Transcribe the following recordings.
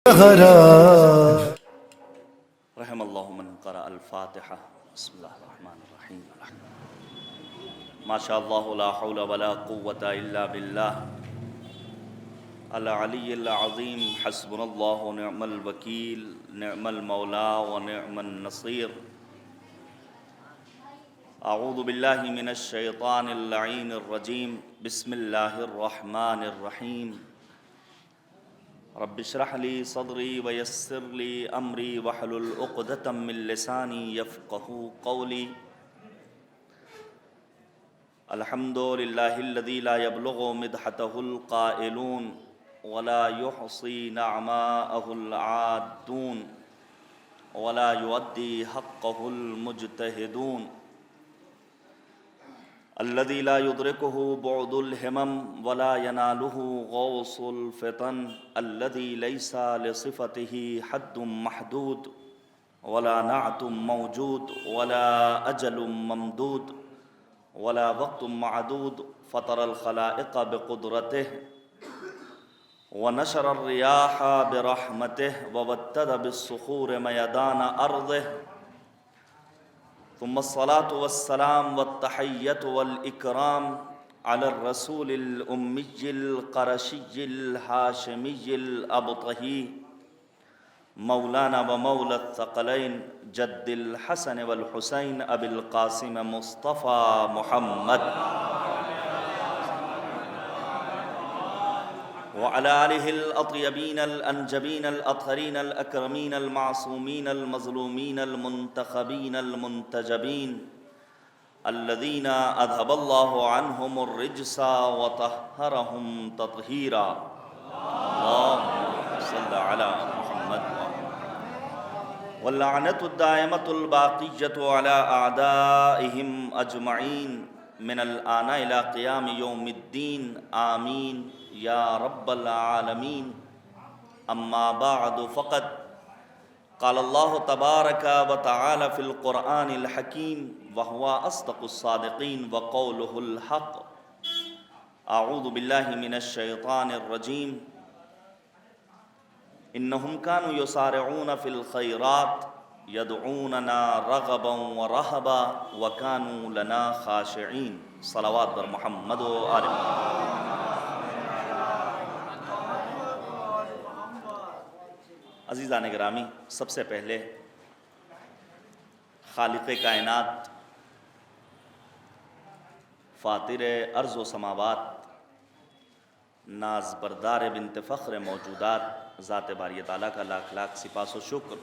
رحم اللہ من قرأ الفاتحہ بسم اللہ الرحمن الرحیم ما شاء اللہ لا حول ولا قوة الا باللہ العلی العظیم حسبنا اللہ ونعم الوکیل نعم المولا ونعم النصیر اعوذ باللہ من الشیطان اللعین الرجیم بسم اللہ الرحمن الرحیم رب اشرح لی صدری ویسر لی امری واحلل عقدۃ من لسانی یفقہوا قولی الحمد للہ الذی لا یبلغ مدحتہ القائلون ولا یحصی نعماءہ العادون ولا یؤدی حقہ المجتہدون الذي لا يدركه بعد الهمم ولا يناله غوص الفتن الذي ليس لصفته حد محدود ولا نعت موجود ولا أجل ممدود ولا وقت معدود فطر الخلائق بقدرته ونشر الرياح برحمته ووتد بالصخور ميدان أرضه ثم الصلاة والسلام والتحية والإكرام على الرسول الأمي القرشي الهاشمي الأبطحي مولانا ومولى الثقلين جد الحسن والحسين أبي القاسم مصطفى محمد وعلى آله الأطيبين الأنجبين الأطهرين الأكرمين المعصومين المظلومين المنتخبين المنتجبين الذين أذهب الله عنهم الرجس وطهرهم تطهيرا اللهم صل على محمد واللعنة الدائمة الباقية على أعدائهم أجمعين من الآن إلى قيام يوم الدين آمين یا رب العالمین اما بعد فقد قال اللہ تبارک و تعالی فی القرآن الحکیم وهو اصدق الصادقین وقولہ الحق اعوذ باللہ من الشیطان الرجیم انہم كانوا یسارعون فی الخیرات یدعوننا رغبا ورہبا وكانوا لنا خاشعین صلوات بر محمد و آل محمد. عزیزان گرامی، سب سے پہلے خالق کائنات فاطر ارض و سماوات ناز بردار بنت فخر موجودات ذات باری تعالیٰ کا لاکھ لاکھ سپاس و شکر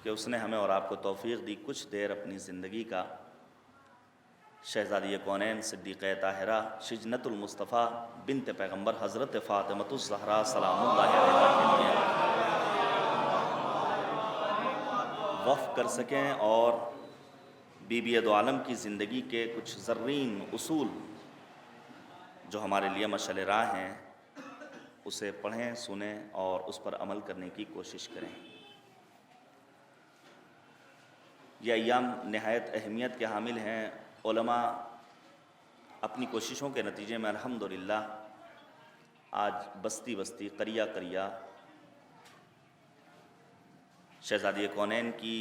کہ اس نے ہمیں اور آپ کو توفیق دی کچھ دیر اپنی زندگی کا شہزادی کونین صدیقہ طاہرہ شجنت المصطفیٰ بنت پیغمبر حضرت فاطمۃ الزہرا سلام اللہ علیہا کے لیے وقف کر سکیں اور بی بی دو عالم کی زندگی کے کچھ زرین اصول جو ہمارے لیے مشعل راہ ہیں اسے پڑھیں سنیں اور اس پر عمل کرنے کی کوشش کریں. یہ ایام نہایت اہمیت کے حامل ہیں. علماء اپنی کوششوں کے نتیجے میں الحمدللہ آج بستی بستی قریہ قریہ شہزادی کونین کی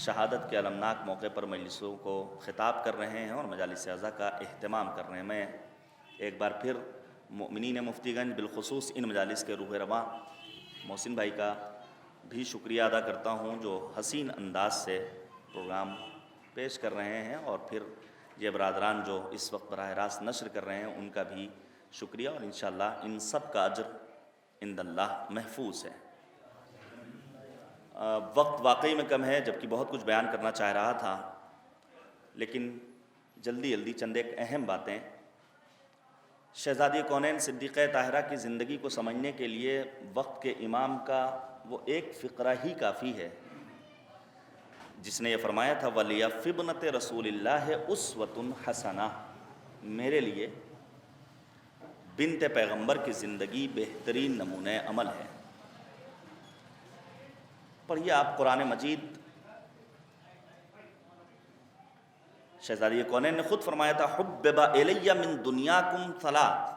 شہادت کے المناک موقع پر مجلسوں کو خطاب کر رہے ہیں اور مجالس اعضاء کا اہتمام کر رہے ہیں. میں ایک بار پھر مؤمنین مفتی گنج بالخصوص ان مجالس کے روح رواں محسن بھائی کا بھی شکریہ ادا کرتا ہوں جو حسین انداز سے پروگرام پیش کر رہے ہیں، اور پھر یہ برادران جو اس وقت براہ راست نشر کر رہے ہیں ان کا بھی شکریہ، اور انشاءاللہ ان سب کا اجر عند اللہ محفوظ ہے. وقت واقعی میں کم ہے جبکہ بہت کچھ بیان کرنا چاہ رہا تھا، لیکن جلدی چند ایک اہم باتیں. شہزادی کونین صدیقہ طاہرہ کی زندگی کو سمجھنے کے لیے وقت کے امام کا وہ ایک فقرہ ہی کافی ہے جس نے یہ فرمایا تھا وَلِيَفِّ ابْنَتِ رسول اللہ اُسْوَةٌ حَسَنَةٌ، میرے لیے بنت پیغمبر کی زندگی بہترین نمونہ عمل ہے. پڑھیے آپ قرآن مجید. شہزادی کونین نے خود فرمایا تھا حبب الی من دنیاکم ثلاث،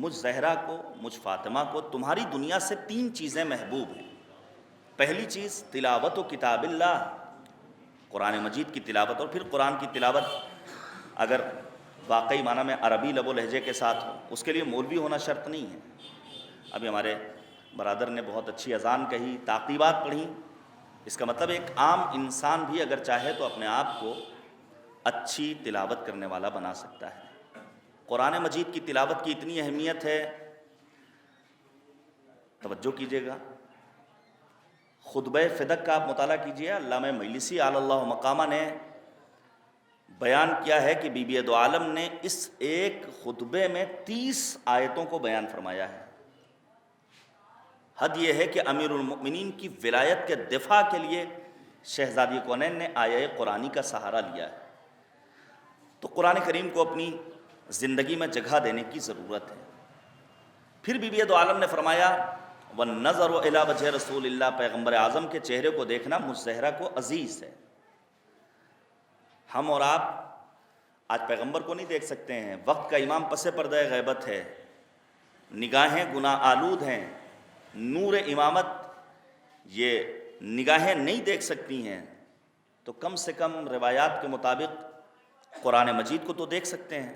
مجھ زہرا کو، مجھ فاطمہ کو تمہاری دنیا سے 3 چیزیں محبوب ہیں۔ پہلی چیز تلاوت و کتاب اللہ، قرآن مجید کی تلاوت، اور پھر قرآن کی تلاوت اگر واقعی معنی میں عربی لب و لہجے کے ساتھ ہو، اس کے لیے مولوی ہونا شرط نہیں ہے۔ ابھی ہمارے برادر نے بہت اچھی اذان کہی، تعقیبات پڑھی، اس کا مطلب ایک عام انسان بھی اگر چاہے تو اپنے آپ کو اچھی تلاوت کرنے والا بنا سکتا ہے۔ قرآن مجید کی تلاوت کی اتنی اہمیت ہے، توجہ کیجیے گا، خطبہ فدق کا آپ مطالعہ کیجیے، علامہ مجلسی علی اللہ مقامہ نے بیان کیا ہے کہ بی بی دو عالم نے اس ایک خطبے میں 30 آیتوں کو بیان فرمایا ہے۔ حد یہ ہے کہ امیر المؤمنین کی ولایت کے دفاع کے لیے شہزادی کونین نے آیہ قرآنی کا سہارا لیا ہے۔ تو قرآن کریم کو اپنی زندگی میں جگہ دینے کی ضرورت ہے۔ پھر بی بی دو عالم نے فرمایا وَالنَّظَرُ إِلَىٰ وَجْهِ رسول اللہ، پیغمبر اعظم کے چہرے کو دیکھنا مجھ زہرا کو عزیز ہے۔ ہم اور آپ آج پیغمبر کو نہیں دیکھ سکتے ہیں، وقت کا امام پس پردہ غیبت ہے، نگاہیں گناہ آلود ہیں، نور امامت یہ نگاہیں نہیں دیکھ سکتی ہیں، تو کم سے کم روایات کے مطابق قرآن مجید کو تو دیکھ سکتے ہیں،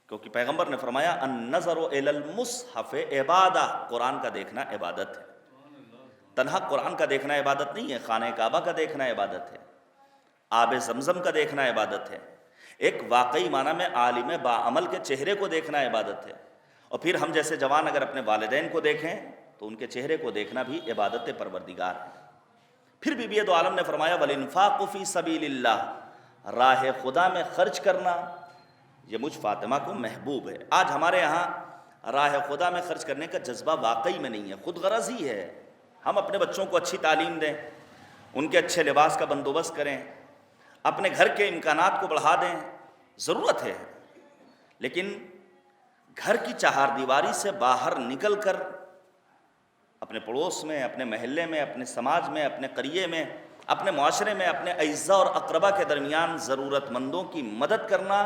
کیونکہ پیغمبر نے فرمایا النظر الی المصحف عبادہ، قرآن کا دیکھنا عبادت ہے۔ تنہا قرآن کا دیکھنا عبادت نہیں ہے، خانہ کعبہ کا دیکھنا عبادت ہے، آب زمزم کا دیکھنا عبادت ہے، ایک واقعی معنی میں عالم باعمل کے چہرے کو دیکھنا عبادت ہے، اور پھر ہم جیسے جوان اگر اپنے والدین کو دیکھیں تو ان کے چہرے کو دیکھنا بھی عبادت پروردگار ہے۔ پھر بی بی دو عالم نے فرمایا والانفاق فی سبیل اللہ، راہ خدا میں خرچ کرنا یہ مجھ فاطمہ کو محبوب ہے۔ آج ہمارے ہاں راہ خدا میں خرچ کرنے کا جذبہ واقعی میں نہیں ہے، خود غرضی ہے۔ ہم اپنے بچوں کو اچھی تعلیم دیں، ان کے اچھے لباس کا بندوبست کریں، اپنے گھر کے امکانات کو بڑھا دیں، ضرورت ہے، لیکن گھر کی چہار دیواری سے باہر نکل کر اپنے پڑوس میں، اپنے محلے میں، اپنے سماج میں، اپنے قریے میں، اپنے معاشرے میں، اپنے اعزاء اور اقربا کے درمیان ضرورت مندوں کی مدد کرنا،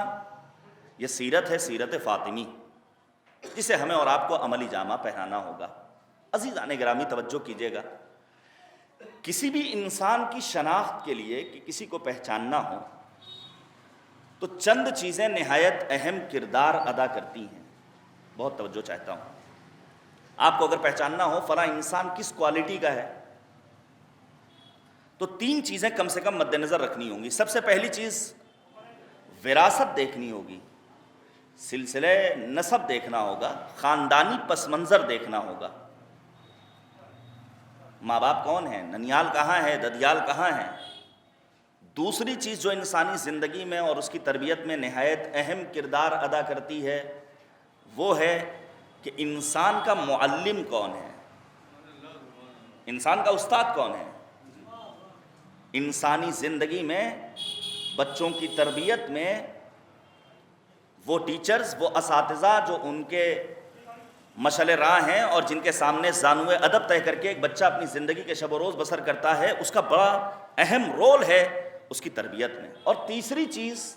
یہ سیرت ہے، سیرت فاطمی، جسے ہمیں اور آپ کو عملی جامہ پہنانا ہوگا۔ عزیزان گرامی توجہ کیجیے گا، کسی بھی انسان کی شناخت کے لیے کہ کسی کو پہچاننا ہو تو چند چیزیں نہایت اہم کردار ادا کرتی ہیں۔ بہت توجہ چاہتا ہوں، آپ کو اگر پہچاننا ہو فلاں انسان کس کوالٹی کا ہے تو 3 چیزیں کم سے کم مد نظر رکھنی ہوں گی۔ سب سے پہلی چیز وراثت دیکھنی ہوگی، سلسلہ نسب دیکھنا ہوگا، خاندانی پس منظر دیکھنا ہوگا، ماں باپ کون ہیں، ننیال کہاں ہے، ددیال کہاں ہیں۔ دوسری چیز جو انسانی زندگی میں اور اس کی تربیت میں نہایت اہم کردار ادا کرتی ہے وہ ہے کہ انسان کا معلم کون ہے، انسان کا استاد کون ہے۔ انسانی زندگی میں بچوں کی تربیت میں وہ ٹیچرز، وہ اساتذہ جو ان کے مشعل راہ ہیں اور جن کے سامنے زانوئے ادب طے کر کے ایک بچہ اپنی زندگی کے شب و روز بسر کرتا ہے، اس کا بڑا اہم رول ہے اس کی تربیت میں۔ اور تیسری چیز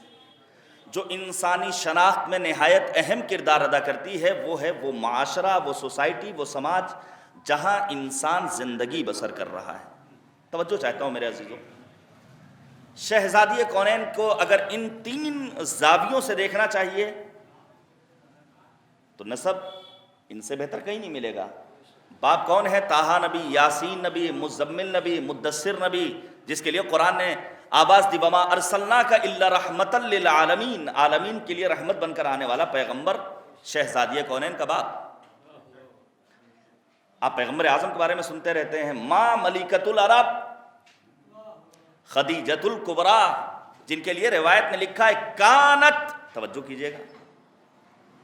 جو انسانی شناخت میں نہایت اہم کردار ادا کرتی ہے وہ ہے وہ معاشرہ، وہ سوسائٹی، وہ سماج جہاں انسان زندگی بسر کر رہا ہے۔ توجہ چاہتا ہوں میرے عزیزوں، شہزادی کونین کو اگر ان 3 زاویوں سے دیکھنا چاہیے تو نسب ان سے بہتر کہیں نہیں ملے گا۔ باپ کون ہے؟ طٰہٰ نبی، یاسین نبی، مزمل نبی، مدثر نبی، جس کے لیے قرآن نے آواز دی وما ارسلناک الا رحمتا للعالمین، عالمین کے لیے رحمت بن کر آنے والا پیغمبر شہزادی کونین کا باپ۔ آپ پیغمبر اعظم کے بارے میں سنتے رہتے ہیں، ماں ملکۃ العرب خدیجۃ الکبریٰ، جن کے لیے روایت نے لکھا ہے کانت، توجہ کیجیے گا،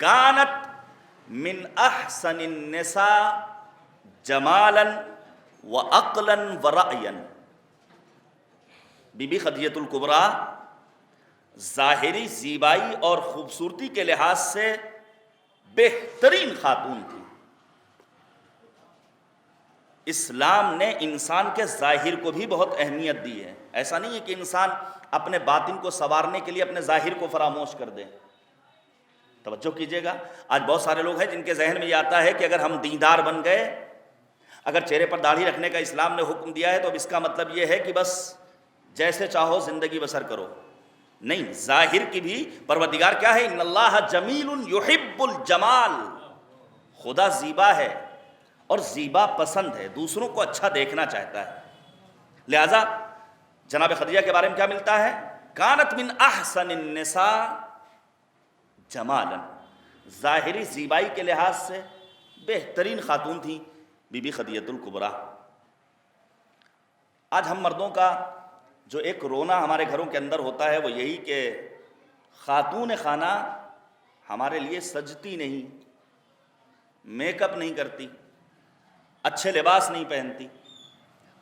کانت من احسن النساء جمالا وعقلا ورأیا، بی بی خدیجۃ الکبریٰ ظاہری زیبائی اور خوبصورتی کے لحاظ سے بہترین خاتون تھی۔ اسلام نے انسان کے ظاہر کو بھی بہت اہمیت دی ہے۔ ایسا نہیں ہے کہ انسان اپنے باطن کو سنوارنے کے لیے اپنے ظاہر کو فراموش کر دے۔ توجہ کیجیے گا، آج بہت سارے لوگ ہیں جن کے ذہن میں یہ آتا ہے کہ اگر ہم دیندار بن گئے، اگر چہرے پر داڑھی رکھنے کا اسلام نے حکم دیا ہے تو اب اس کا مطلب یہ ہے کہ بس جیسے چاہو زندگی بسر کرو۔ نہیں، ظاہر کی بھی پروردگار کیا ہے؟ ان اللہ جمیل یحب الجمال، خدا زیبا ہے اور زیبا پسند ہے، دوسروں کو اچھا دیکھنا چاہتا ہے۔ لہذا جناب خدیجہ کے بارے میں کیا ملتا ہے؟ کانت من احسن النساء جمالا، ظاہری زیبائی کے لحاظ سے بہترین خاتون تھی بی بی خدیجہ الکبریٰ۔ آج ہم مردوں کا جو ایک رونا ہمارے گھروں کے اندر ہوتا ہے وہ یہی کہ خاتون خانہ ہمارے لیے سجتی نہیں، میک اپ نہیں کرتی، اچھے لباس نہیں پہنتی۔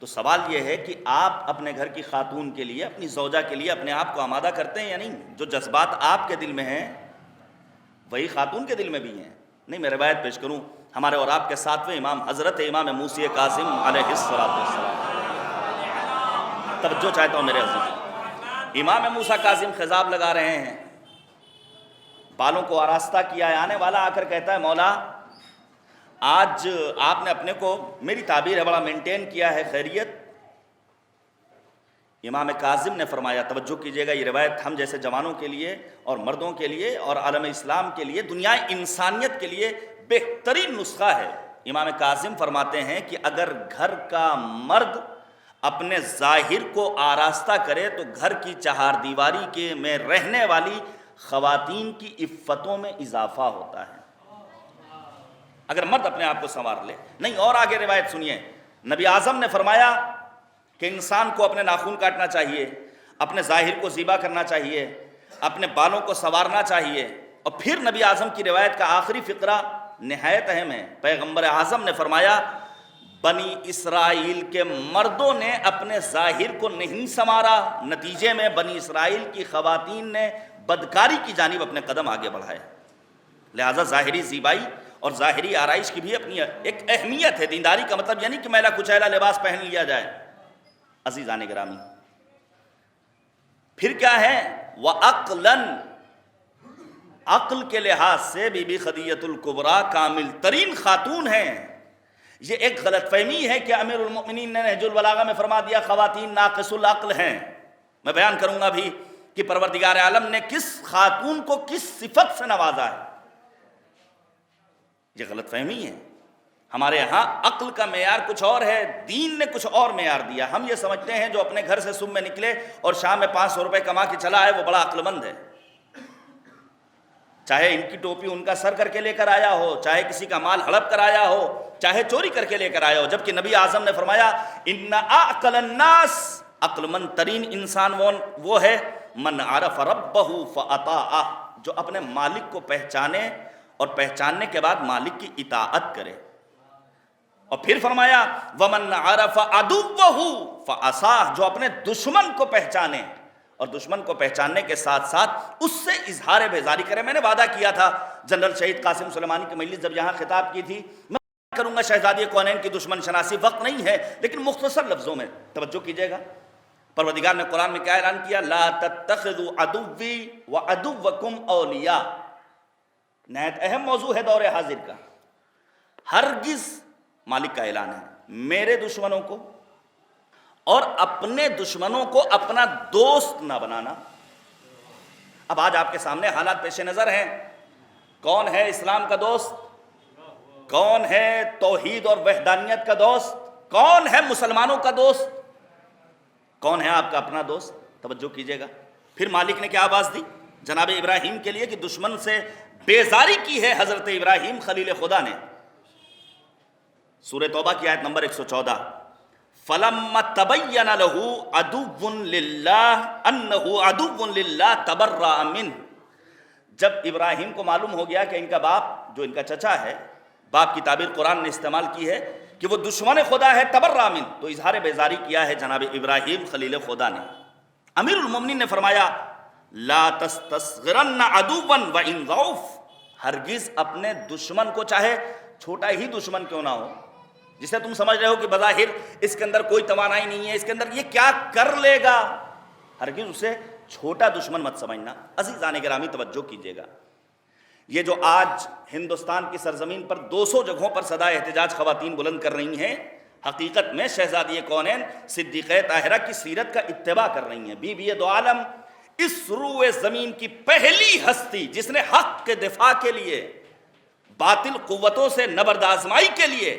تو سوال یہ ہے کہ آپ اپنے گھر کی خاتون کے لیے، اپنی زوجہ کے لیے اپنے آپ کو آمادہ کرتے ہیں یا نہیں؟ جو جذبات آپ کے دل میں ہیں وہی خاتون کے دل میں بھی ہیں۔ نہیں، میں روایت پیش کروں، ہمارے اور آپ کے ساتویں امام حضرت امام موسی کاظم علیہ السلام، توجہ چاہتا ہوں میرے عزیز، امام موسیٰ کاظم خضاب لگا رہے ہیں، بالوں کو آراستہ کیا ہے، آنے والا آ کر کہتا ہے مولا آج آپ نے اپنے کو، میری تعبیر ہے، بڑا مینٹین کیا ہے، خیریت؟ امام کاظم نے فرمایا، توجہ کیجئے گا، یہ روایت ہم جیسے جوانوں کے لیے اور مردوں کے لیے اور عالم اسلام کے لیے، دنیا انسانیت کے لیے بہترین نسخہ ہے۔ امام کاظم فرماتے ہیں کہ اگر گھر کا مرد اپنے ظاہر کو آراستہ کرے تو گھر کی چہار دیواری کے میں رہنے والی خواتین کی عفتوں میں اضافہ ہوتا ہے، اگر مرد اپنے آپ کو سنوار لے۔ نہیں، اور آگے روایت سنیے، نبی اعظم نے فرمایا کہ انسان کو اپنے ناخن کاٹنا چاہیے، اپنے ظاہر کو زیبا کرنا چاہیے، اپنے بالوں کو سنوارنا چاہیے۔ اور پھر نبی اعظم کی روایت کا آخری فقرہ نہایت اہم ہے، پیغمبر اعظم نے فرمایا بنی اسرائیل کے مردوں نے اپنے ظاہر کو نہیں سنوارا، نتیجے میں بنی اسرائیل کی خواتین نے بدکاری کی جانب اپنے قدم آگے بڑھائے۔ لہٰذا ظاہری زیبائی اور ظاہری آرائش کی بھی اپنی ایک اہمیت ہے۔ دینداری کا مطلب یعنی کہ میلا کچیلا لباس پہن لیا جائے۔ عزیزان گرامی، پھر کیا ہے؟ وَعَقْلًا، عقل کے لحاظ سے بی بی خدیجہ الکبریٰ کامل ترین خاتون ہیں۔ یہ ایک غلط فہمی ہے کہ امیر المؤمنین نے نہج البلاغہ میں فرما دیا خواتین ناقص العقل ہیں۔ میں بیان کروں گا بھی کہ پروردگار عالم نے کس خاتون کو کس صفت سے نوازا ہے، یہ غلط فہمی ہے۔ ہمارے ہاں عقل کا معیار کچھ اور ہے، دین نے کچھ اور معیار دیا۔ ہم یہ سمجھتے ہیں جو اپنے گھر سے صبح میں نکلے اور شام میں 500 روپے کما کے چلا ہے وہ بڑا عقل مند ہے، چاہے ان کی ٹوپی ان کا سر کر کے لے کر آیا ہو، چاہے کسی کا مال ہڑپ کر آیا ہو، چاہے چوری کر کے لے کر آیا ہو۔ جبکہ نبی اعظم نے فرمایا ان اعقل الناس، عقل مند ترین انسان وہ ہے من عرف ربہ فاطاعہ، جو اپنے مالک کو پہچانے اور پہچاننے کے بعد مالک کی اطاعت کرے۔ اور پھر فرمایا ومن عرف عدوہ فعصاہ، جو اپنے دشمن کو پہچانے اور دشمن کو پہچاننے کے ساتھ ساتھ اس سے اظہار بیزاری کرے۔ میں نے وعدہ کیا تھا جنرل شہید قاسم سلیمانی کی مجلس جب یہاں خطاب کی تھی، میں کروں گا شہزادی کونین کی دشمن شناسی، وقت نہیں ہے لیکن مختصر لفظوں میں توجہ کیجئے گا۔ پروردگار نے قرآن میں کیا اعلان کیا؟ لا تتخذوا عدوی وعدوکم اولیاء، نہایت اہم موضوع ہے دور حاضر کا۔ ہرگز، مالک کا اعلان ہے، میرے دشمنوں کو اور اپنے دشمنوں کو اپنا دوست نہ بنانا۔ اب آج آپ کے سامنے حالات پیش نظر ہیں، کون ہے اسلام کا دوست، کون ہے توحید اور وحدانیت کا دوست، کون ہے مسلمانوں کا دوست، کون ہے آپ کا اپنا دوست؟ توجہ کیجئے گا۔ پھر مالک نے کیا آواز دی جناب ابراہیم کے لیے کہ دشمن سے بیزاری کی ہے حضرت ابراہیم خلیل خدا نے۔ سورہ توبہ کی آیت نمبر 114، فَلَمَّا تَبَيَّنَ لَهُ عَدُوٌّ لِلَّهِ أَنَّهُ عَدُوٌّ لِلَّهِ تَبَرَّأَ مِنْهُ، جب ابراہیم کو معلوم ہو گیا کہ ان کا باپ، جو ان کا چچا ہے، باپ کی تعبیر قرآن نے استعمال کی ہے کہ وہ دشمن خدا ہے، تبرّأ منہ، تو اظہار بیزاری کیا ہے جناب ابراہیم خلیل خدا نے۔ امیر المومنین نے فرمایا لا تستصغرن عدوا وان ضعف، ہرگز اپنے دشمن کو، چاہے چھوٹا ہی دشمن کیوں نہ ہو، جسے تم سمجھ رہے ہو کہ بظاہر اس کے اندر کوئی توانائی نہیں ہے، اس کے اندر یہ کیا کر لے گا، ہرگز اسے چھوٹا دشمن مت سمجھنا۔ عزیزان گرامی توجہ کیجئے گا، یہ جو آج ہندوستان کی سرزمین پر 200 جگہوں پر صدائے احتجاج خواتین بلند کر رہی ہیں، حقیقت میں شہزادی کونین صدیقہ طاہرہ کی سیرت کا اتباع کر رہی ہیں۔ بی بی دو عالم اس روئے زمین کی پہلی ہستی جس نے حق کے دفاع کے لیے، باطل قوتوں سے نبرد آزمائی کے لیے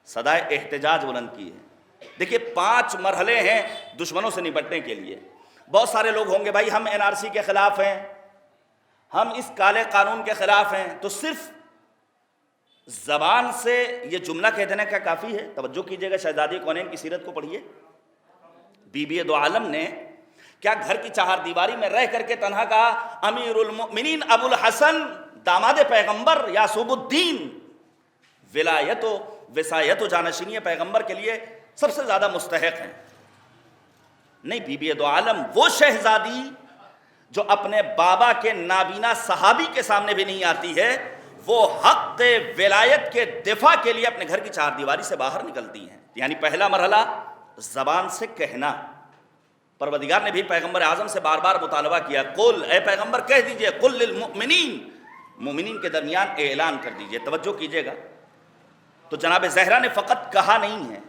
صدائے احتجاج بلند کی ہے۔ دیکھیے 5 مرحلے ہیں دشمنوں سے نپٹنے کے لیے۔ بہت سارے لوگ ہوں گے بھائی ہم NRC کے خلاف ہیں، ہم اس کالے قانون کے خلاف ہیں، تو صرف زبان سے یہ جملہ کہہ دینے کا کافی ہے؟ توجہ کیجئے گا، شہزادی کونین کی سیرت کو پڑھیے۔ بی بی دو عالم نے کیا گھر کی چہار دیواری میں رہ کر کے تنہا کہا امیر المؤمنین ابو الحسن داماد پیغمبر یعصوب الدین ولایت و وصایت و جانشینی پیغمبر کے لیے سب سے زیادہ مستحق ہیں؟ نہیں، بی بی دو عالم وہ شہزادی جو اپنے بابا کے نابینا صحابی کے سامنے بھی نہیں آتی ہے، وہ حق ولایت کے دفاع کے لیے اپنے گھر کی چہار دیواری سے باہر نکلتی ہیں۔ یعنی پہلا مرحلہ زبان سے کہنا، پروردگار نے بھی پیغمبر اعظم سے بار بار مطالبہ کیا، قل، اے پیغمبر کہہ دیجئے، قل للمؤمنین، مومنین کے درمیان اعلان کر دیجئے۔ توجہ کیجئے گا، تو جناب زہرا نے فقط کہا نہیں ہے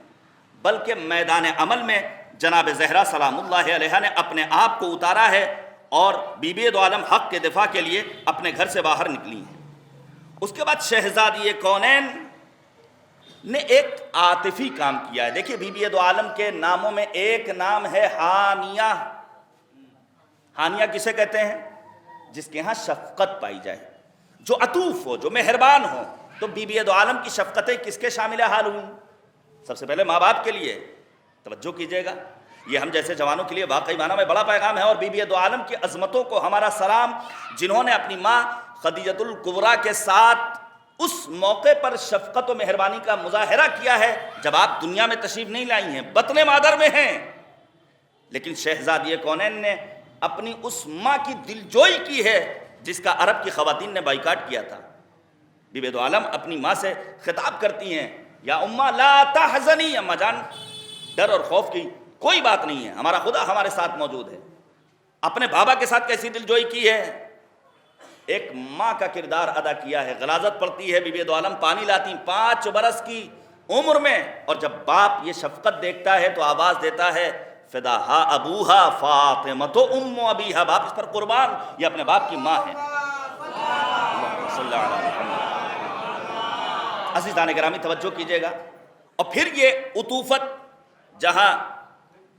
بلکہ میدان عمل میں جناب زہرا سلام اللہ علیہا نے اپنے آپ کو اتارا ہے اور بی بی دو عالم حق کے دفاع کے لیے اپنے گھر سے باہر نکلی ہیں۔ اس کے بعد شہزادی کونین نے ایک عاطفی کام کیا ہے۔ دیکھیے بی بی دو عالم کے ناموں میں ایک نام ہے ہانیہ۔ ہانیہ کسے کہتے ہیں؟ جس کے ہاں شفقت پائی جائے، جو عطوف ہو، جو مہربان ہو۔ تو بی بی دو عالم کی شفقتیں کس کے شامل حال ہوئیں؟ سب سے پہلے ماں باپ کے لیے۔ توجہ کیجئے گا، یہ ہم جیسے جوانوں کے لیے واقعی معنی میں بڑا پیغام ہے، اور بی بی دو عالم کی عظمتوں کو ہمارا سلام، جنہوں نے اپنی ماں خدیجۃ الکبریٰ کے ساتھ اس موقع پر شفقت و مہربانی کا مظاہرہ کیا ہے جب آپ دنیا میں تشریف نہیں لائی ہیں، بطن مادر میں ہیں، لیکن شہزادی کونین نے اپنی اس ماں کی دلجوئی کی ہے جس کا عرب کی خواتین نے بائیکاٹ کیا تھا۔ بی بی دو عالم اپنی ماں سے خطاب کرتی ہیں، یا اماں لا تحزنی، اماں جان ڈر اور خوف کی کوئی بات نہیں ہے، ہمارا خدا ہمارے ساتھ موجود ہے۔ اپنے بابا کے ساتھ کیسی دلجوئی کی ہے، ایک ماں کا کردار ادا کیا ہے۔ غلاظت پڑتی ہے، بی بی دو عالم پانی لاتی 5 برس کی عمر میں، اور جب باپ یہ شفقت دیکھتا ہے تو آواز دیتا ہے فداہا ابوہا فاطمۃ ام ابیہا، باپ اس پر قربان، یہ اپنے باپ کی ماں ہے۔ اللہم صلی علی محمد۔ عزیزان گرامی توجہ کیجئے گا، اور پھر یہ عطوفت جہاں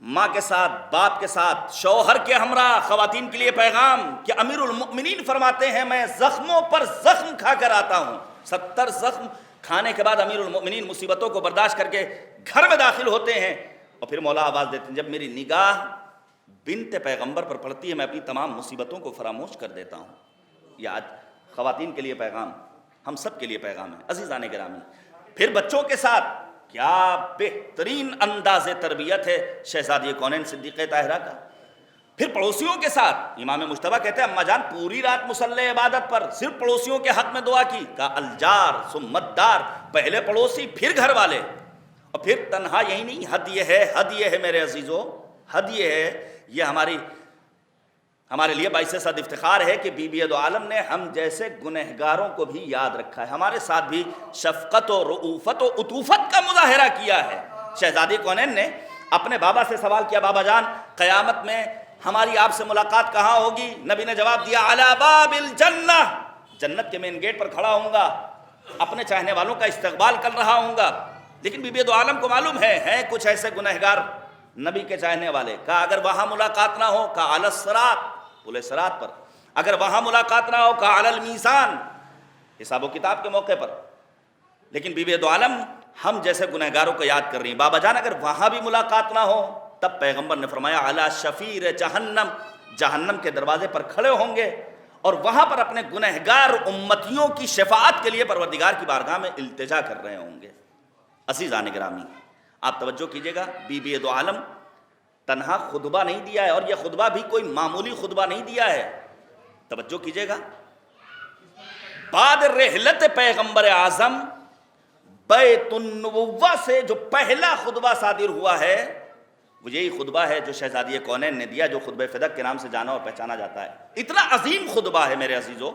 ماں کے ساتھ، باپ کے ساتھ، شوہر کے ہمراہ، خواتین کے لیے پیغام کہ امیر المؤمنین فرماتے ہیں میں زخموں پر زخم کھا کر آتا ہوں۔ 70 زخم کھانے کے بعد امیر المؤمنین مصیبتوں کو برداشت کر کے گھر میں داخل ہوتے ہیں، اور پھر مولا آواز دیتے ہیں جب میری نگاہ بنت پیغمبر پر پڑتی ہے میں اپنی تمام مصیبتوں کو فراموش کر دیتا ہوں۔ یہ آج خواتین کے لیے پیغام، ہم سب کے لیے پیغام ہے۔ عزیزان گرامی، پھر بچوں کے ساتھ کیا بہترین انداز تربیت ہے شہزادی کونین صدیقہ طاہرہ کا۔ پھر پڑوسیوں کے ساتھ امام مجتبیٰ کہتے ہیں اماں جان پوری رات مصلی عبادت پر صرف پڑوسیوں کے حق میں دعا کی، کہا الجار ثم الدار، پہلے پڑوسی پھر گھر والے۔ اور پھر تنہا یہی نہیں، حد یہ ہے میرے عزیزو، حد یہ ہے، یہ ہمارے لیے باعث صد افتخار ہے کہ بی بی دو عالم نے ہم جیسے گنہگاروں کو بھی یاد رکھا ہے، ہمارے ساتھ بھی شفقت و رؤوفت و عطوفت کا مظاہرہ کیا ہے۔ شہزادی کونین نے اپنے بابا سے سوال کیا بابا جان قیامت میں ہماری آپ سے ملاقات کہاں ہوگی؟ نبی نے جواب دیا علی باب الجنہ، جنت کے مین گیٹ پر کھڑا ہوں گا، اپنے چاہنے والوں کا استقبال کر رہا ہوں گا۔ لیکن بی بی دو عالم کو معلوم ہے کچھ ایسے گنہگار نبی کے چاہنے والے، کہا اگر وہاں ملاقات نہ ہو، کہا علی الصراط، پل صراط پر، اگر وہاں ملاقات نہ ہو، کہا علی المیزان، حساب و کتاب کے موقع پر۔ لیکن بی بی دو عالم ہم جیسے گنہگاروں کو یاد کر رہی ہیں، بابا جان اگر وہاں بھی ملاقات نہ ہو، تب پیغمبر نے فرمایا علی شفیر جہنم، جہنم کے دروازے پر کھڑے ہوں گے اور وہاں پر اپنے گنہگار امتیوں کی شفاعت کے لیے پروردگار کی بارگاہ میں التجا کر رہے ہوں گے۔ عزیزان گرامی آپ توجہ کیجئے گا، بی بی دو عالم تنہا خطبہ نہیں دیا ہے، اور یہ خطبہ بھی کوئی معمولی خطبہ نہیں دیا ہے۔ توجہ کیجئے گا، بعد رحلت پیغمبر اعظم بیت النبوہ سے جو پہلا خطبہ صادر ہوا ہے وہ یہی خطبہ ہے جو شہزادی کونین نے دیا، جو خطبہ فدق کے نام سے جانا اور پہچانا جاتا ہے۔ اتنا عظیم خطبہ ہے میرے عزیزو،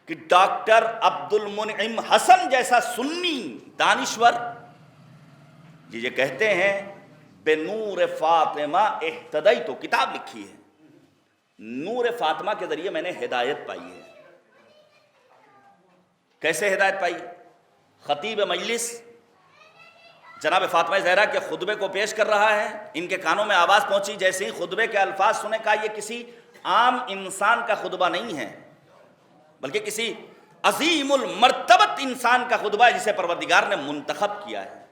کہ ڈاکٹر عبد المنعم حسن جیسا سنی دانشور یہ کہتے ہیں بے نور فاطمہ اہتدئی، تو کتاب لکھی ہے، نور فاطمہ کے ذریعے میں نے ہدایت پائی ہے۔ کیسے ہدایت پائی؟ خطیب مجلس جناب فاطمہ زہرا کے خطبے کو پیش کر رہا ہے، ان کے کانوں میں آواز پہنچی، جیسے ہی خطبے کے الفاظ سنے کہا یہ کسی عام انسان کا خطبہ نہیں ہے، بلکہ کسی عظیم المرتبت انسان کا خطبہ ہے جسے پروردگار نے منتخب کیا ہے۔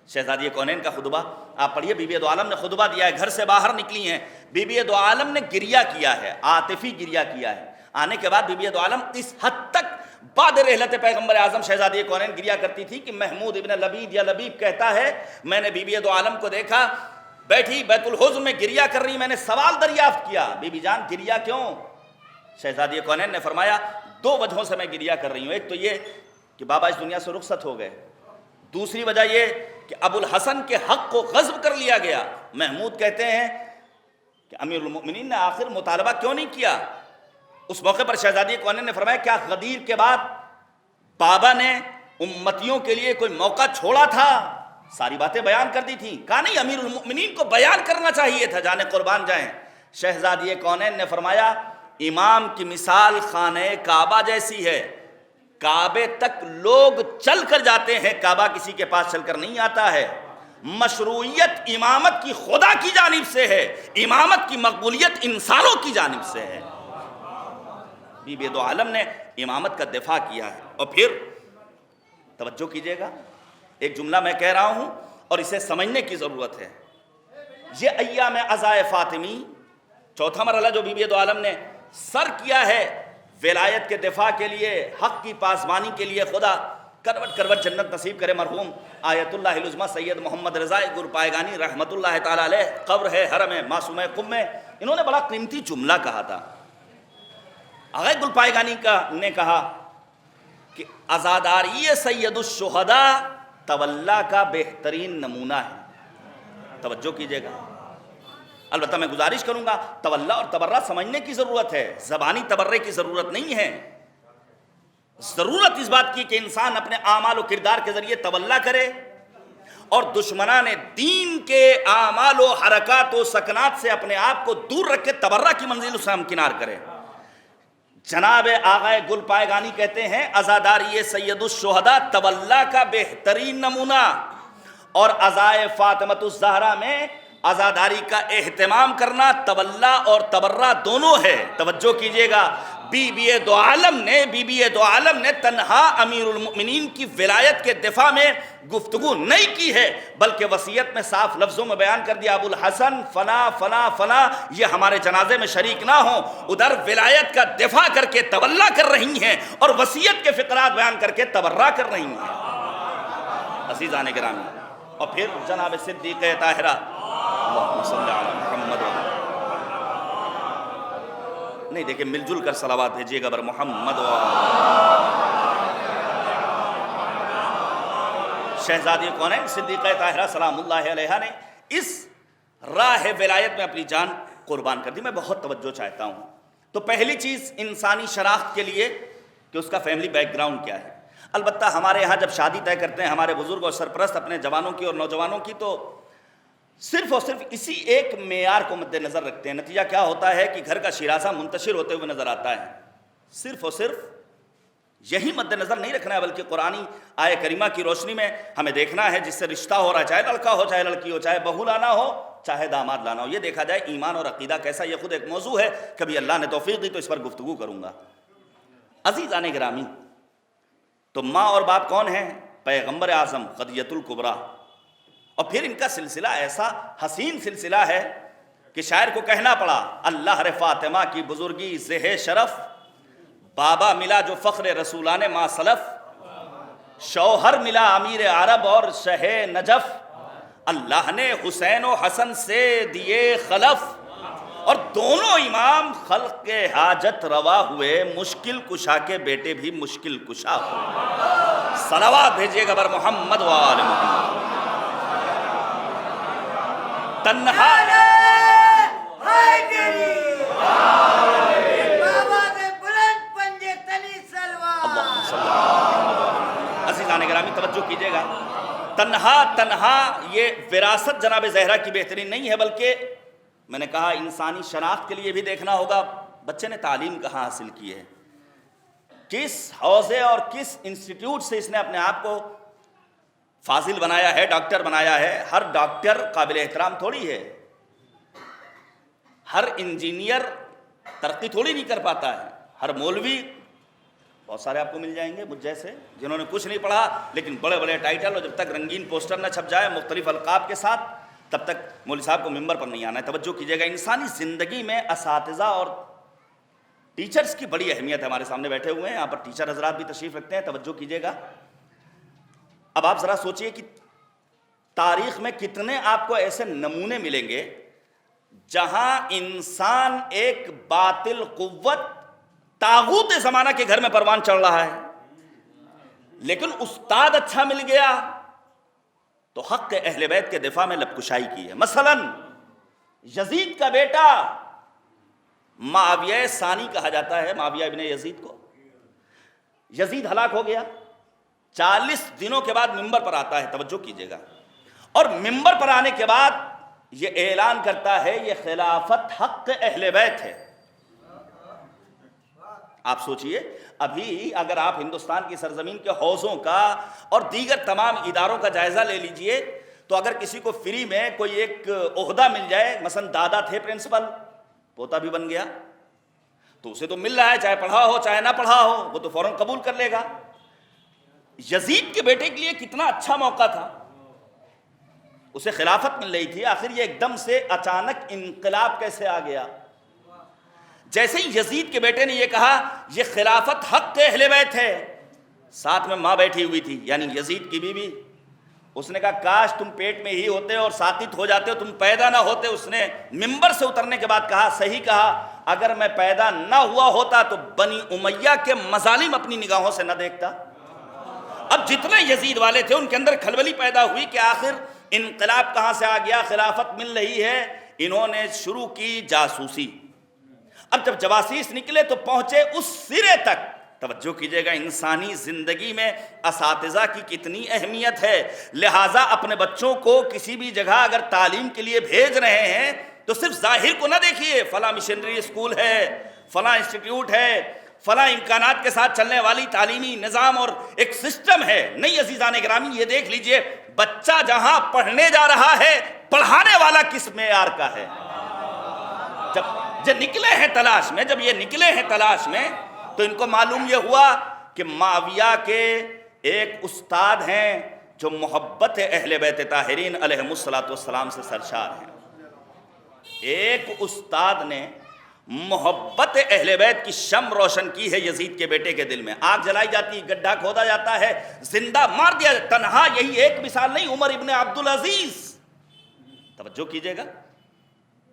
شہزادی کونین کا خطبہ آپ پڑھیے، بی بی دو عالم نے خطبہ دیا ہے، گھر سے باہر نکلی ہیں، بی بی دو عالم نے گریہ کیا ہے، عاطفی گریہ کیا ہے۔ آنے کے بعد بی بی دو عالم اس حد تک بعد رحلت پیغمبر اعظم شہزادی کونین گریہ کرتی تھی کہ محمود ابن لبید یا لبیب کہتا ہے میں نے بی بی دو عالم کو دیکھا بیٹھی بیت الحزن میں گریہ کر رہی، میں نے سوال دریافت کیا، بی بی جان گریہ کیوں؟ شہزادی کونین نے فرمایا 2 وجہوں سے میں گریہ کر رہی ہوں، ایک تو یہ کہ بابا اس دنیا سے رخصت ہو گئے، دوسری وجہ یہ کہ ابو الحسن کے حق کو غصب کر لیا گیا۔ محمود کہتے ہیں کہ امیر المؤمنین نے آخر مطالبہ کیوں نہیں کیا؟ اس موقع پر شہزادی کونین نے فرمایا کیا غدیر کے بعد بابا نے امتیوں کے لیے کوئی موقع چھوڑا تھا؟ ساری باتیں بیان کر دی تھیں، کہا نہیں امیر المؤمنین کو بیان کرنا چاہیے تھا، جانے قربان جائیں۔ شہزادی کونین نے فرمایا امام کی مثال خانہ کعبہ جیسی ہے، کعبے تک لوگ چل کر جاتے ہیں، کعبہ کسی کے پاس چل کر نہیں آتا ہے۔ مشروعیت امامت کی خدا کی جانب سے ہے، امامت کی مقبولیت انسانوں کی جانب سے ہے۔ بی بی دو عالم نے امامت کا دفاع کیا ہے۔ اور پھر توجہ کیجئے گا، ایک جملہ میں کہہ رہا ہوں اور اسے سمجھنے کی ضرورت ہے۔ یہ ایام عزائے فاطمی، چوتھا مرحلہ جو بی بی دو عالم نے سر کیا ہے ولایت کے دفاع کے لیے، حق کی پاسبانی کے لیے، خدا کروٹ کروٹ جنت نصیب کرے مرحوم آیت اللہ العظمیٰ سید محمد رضا گر پائیگانی رحمت اللہ تعالی علیہ، قبر ہے حرم ہے معصوم قم میں، انہوں نے بڑا قیمتی جملہ کہا تھا۔ آغا گل پائیگانی نے کہا کہ عزاداری سید الشہداء تولا کا بہترین نمونہ ہے۔ توجہ کیجئے گا، البتہ میں گزارش کروں گا تولا اور تبرہ سمجھنے کی ضرورت ہے، زبانی تبرے کی ضرورت نہیں ہے۔ ضرورت اس بات کی کہ انسان اپنے اعمال و کردار کے ذریعے تولا کرے اور دشمنان دین کے اعمال و حرکات و سکنات سے اپنے آپ کو دور رکھ کے تبرہ کی منزل سے ہمکنار کرے۔ جناب آغا گل پائیگانی کہتے ہیں عزاداری سید الشہداء تولا کا بہترین نمونہ، اور عزائے فاطمۃ الزہرا میں عزاداری کا اہتمام کرنا تولا اور تبرہ دونوں ہے۔ توجہ کیجئے گا، بی بی دو عالم نے تنہا امیر المؤمنین کی ولایت کے دفاع میں گفتگو نہیں کی ہے، بلکہ وصیت میں صاف لفظوں میں بیان کر دیا ابو الحسن فلاں فلاں فلاں یہ ہمارے جنازے میں شریک نہ ہوں۔ ادھر ولایت کا دفاع کر کے تولا کر رہی ہیں اور وصیت کے فقرات بیان کر کے تبرہ کر رہی ہیں۔ عزیزان گرامی، اور پھر جناب صدیقہ طاہرہ اللہم صلی علی محمد، نہیں دیکھیں مل جل کر صلوات بھیجیے گا بر محمد۔ شہزادی کونین صدیقہ طاہرہ سلام اللہ علیہا نے اس راہ ولایت میں اپنی جان قربان کر دی۔ میں بہت توجہ چاہتا ہوں۔ تو پہلی چیز انسانی شناخت کے لیے کہ اس کا فیملی بیک گراؤنڈ کیا ہے۔ البتہ ہمارے ہاں جب شادی طے کرتے ہیں ہمارے بزرگ اور سرپرست اپنے جوانوں کی اور نوجوانوں کی، تو صرف اور صرف اسی ایک معیار کو مد نظر رکھتے ہیں۔ نتیجہ کیا ہوتا ہے کہ گھر کا شیرازہ منتشر ہوتے ہوئے نظر آتا ہے۔ صرف اور صرف یہی مد نظر نہیں رکھنا ہے، بلکہ قرآنی آیہ کریمہ کی روشنی میں ہمیں دیکھنا ہے جس سے رشتہ ہو رہا ہے، چاہے لڑکا ہو چاہے لڑکی ہو، چاہے بہو لانا ہو چاہے داماد لانا ہو، یہ دیکھا جائے ایمان اور عقیدہ کیسا، یہ خود ایک موضوع ہے، کبھی اللہ نے توفیق دی تو اس پر گفتگو کروں گا۔ عزیزان گرامی، تو ماں اور باپ کون ہیں؟ پیغمبر اعظم خدیجۃ الکبریٰ، اور پھر ان کا سلسلہ ایسا حسین سلسلہ ہے کہ شاعر کو کہنا پڑا اللہ رے فاطمہ کی بزرگی زہ شرف، بابا ملا جو فخر رسولان ما سلف، شوہر ملا امیر عرب اور شہ نجف، اللہ نے حسین و حسن سے دیے خلف، اور دونوں امام خلق کے حاجت روا ہوئے، مشکل کشا کے بیٹے بھی مشکل کشا ہوئے۔ صلوات بھیجیے گا بر محمد و آل محمد۔ تنہا عزیزان گرامی توجہ کیجیے گا، تنہا یہ وراثت جناب زہرا کی بہترین نہیں ہے، بلکہ میں نے کہا انسانی شناخت کے لیے بھی دیکھنا ہوگا بچے نے تعلیم کہاں حاصل کی ہے، کس حوزے اور کس انسٹیٹیوٹ سے اس نے اپنے آپ کو فاضل بنایا ہے، ڈاکٹر بنایا ہے۔ ہر ڈاکٹر قابل احترام تھوڑی ہے، ہر انجینئر ترقی تھوڑی نہیں کر پاتا ہے، ہر مولوی، بہت سارے آپ کو مل جائیں گے مجھ جیسے جنہوں نے کچھ نہیں پڑھا لیکن بڑے بڑے ٹائٹل، اور جب تک رنگین پوسٹر نہ چھپ جائے مختلف القاب کے ساتھ تب تک مولوی صاحب کو ممبر پر نہیں آنا ہے۔ توجہ کیجیے گا، انسانی زندگی میں اساتذہ اور ٹیچرز کی بڑی اہمیت ہے۔ ہمارے سامنے بیٹھے ہوئے ہیں، یہاں پر ٹیچر حضرات بھی تشریف رکھتے ہیں، توجہ کیجیے گا۔ اب آپ ذرا سوچئے کہ تاریخ میں کتنے آپ کو ایسے نمونے ملیں گے جہاں انسان ایک باطل قوت طاغوت زمانہ کے گھر میں پروان چڑھ رہا ہے، لیکن استاد اچھا مل گیا تو حق اہل بیت کے دفاع میں لب کشائی کی ہے۔ مثلا یزید کا بیٹا معاویہ ثانی کہا جاتا ہے، معاویہ ابن یزید کو، یزید ہلاک ہو گیا، 40 دنوں کے بعد ممبر پر آتا ہے، توجہ کیجیے گا، اور ممبر پر آنے کے بعد یہ اعلان کرتا ہے یہ خلافت حق اہل بیت ہے۔ آپ سوچئے ابھی اگر آپ ہندوستان کی سرزمین کے حوزوں کا اور دیگر تمام اداروں کا جائزہ لے لیجئے تو اگر کسی کو فری میں کوئی ایک عہدہ مل جائے، مثلا دادا تھے پرنسپل، پوتا بھی بن گیا، تو اسے تو مل رہا ہے، چاہے پڑھا ہو چاہے نہ پڑھا ہو، وہ تو فوراً قبول کر لے گا۔ یزید کے بیٹے کے لیے کتنا اچھا موقع تھا، اسے خلافت مل رہی تھی، آخر یہ ایک دم سے اچانک انقلاب کیسے آ گیا؟ جیسے ہی یزید کے بیٹے نے یہ کہا یہ خلافت حق اہل بیت ہے، ساتھ میں ماں بیٹھی ہوئی تھی یعنی یزید کی بیوی، اس نے کہا کاش تم پیٹ میں ہی ہوتے اور ساقط ہو جاتے، تم پیدا نہ ہوتے۔ اس نے ممبر سے اترنے کے بعد کہا، صحیح کہا، اگر میں پیدا نہ ہوا ہوتا تو بنی امیہ کے مظالم اپنی نگاہوں سے نہ دیکھتا۔ اب جتنے یزید والے تھے ان کے اندر کھلبلی پیدا ہوئی کہ آخر انقلاب کہاں سے آ گیا، خلافت مل رہی ہے۔ انہوں نے شروع کی جاسوسی۔ اب جب جواسیس نکلے تو پہنچے اس سرے تک، توجہ کیجئے گا، انسانی زندگی میں اساتذہ کی کتنی اہمیت ہے۔ لہٰذا اپنے بچوں کو کسی بھی جگہ اگر تعلیم کے لیے بھیج رہے ہیں تو صرف ظاہر کو نہ دیکھیے، فلاں مشنری اسکول ہے، فلاں انسٹیٹیوٹ ہے، فلاں امکانات کے ساتھ چلنے والی تعلیمی نظام اور ایک سسٹم ہے۔ نہیں عزیزان گرامی، یہ دیکھ لیجئے بچہ جہاں پڑھنے جا رہا ہے پڑھانے والا کس معیار کا ہے۔ جب نکلے ہیں تلاش میں، جب یہ نکلے ہیں تلاش میں تو ان کو معلوم یہ ہوا کہ معاویہ کے ایک استاد ہیں جو محبت اہل بیت طاہرین علیہم الصلوۃ سے سرشار ہیں۔ ایک استاد نے محبت اہل بیت کی شمع روشن کی ہے یزید کے بیٹے کے دل میں، آگ جلائی جاتی، گڈھا کھودا جاتا ہے، زندہ مار دیا۔ تنہا یہی ایک مثال نہیں، عمر ابن عبدالعزیز، توجہ کیجئے گا،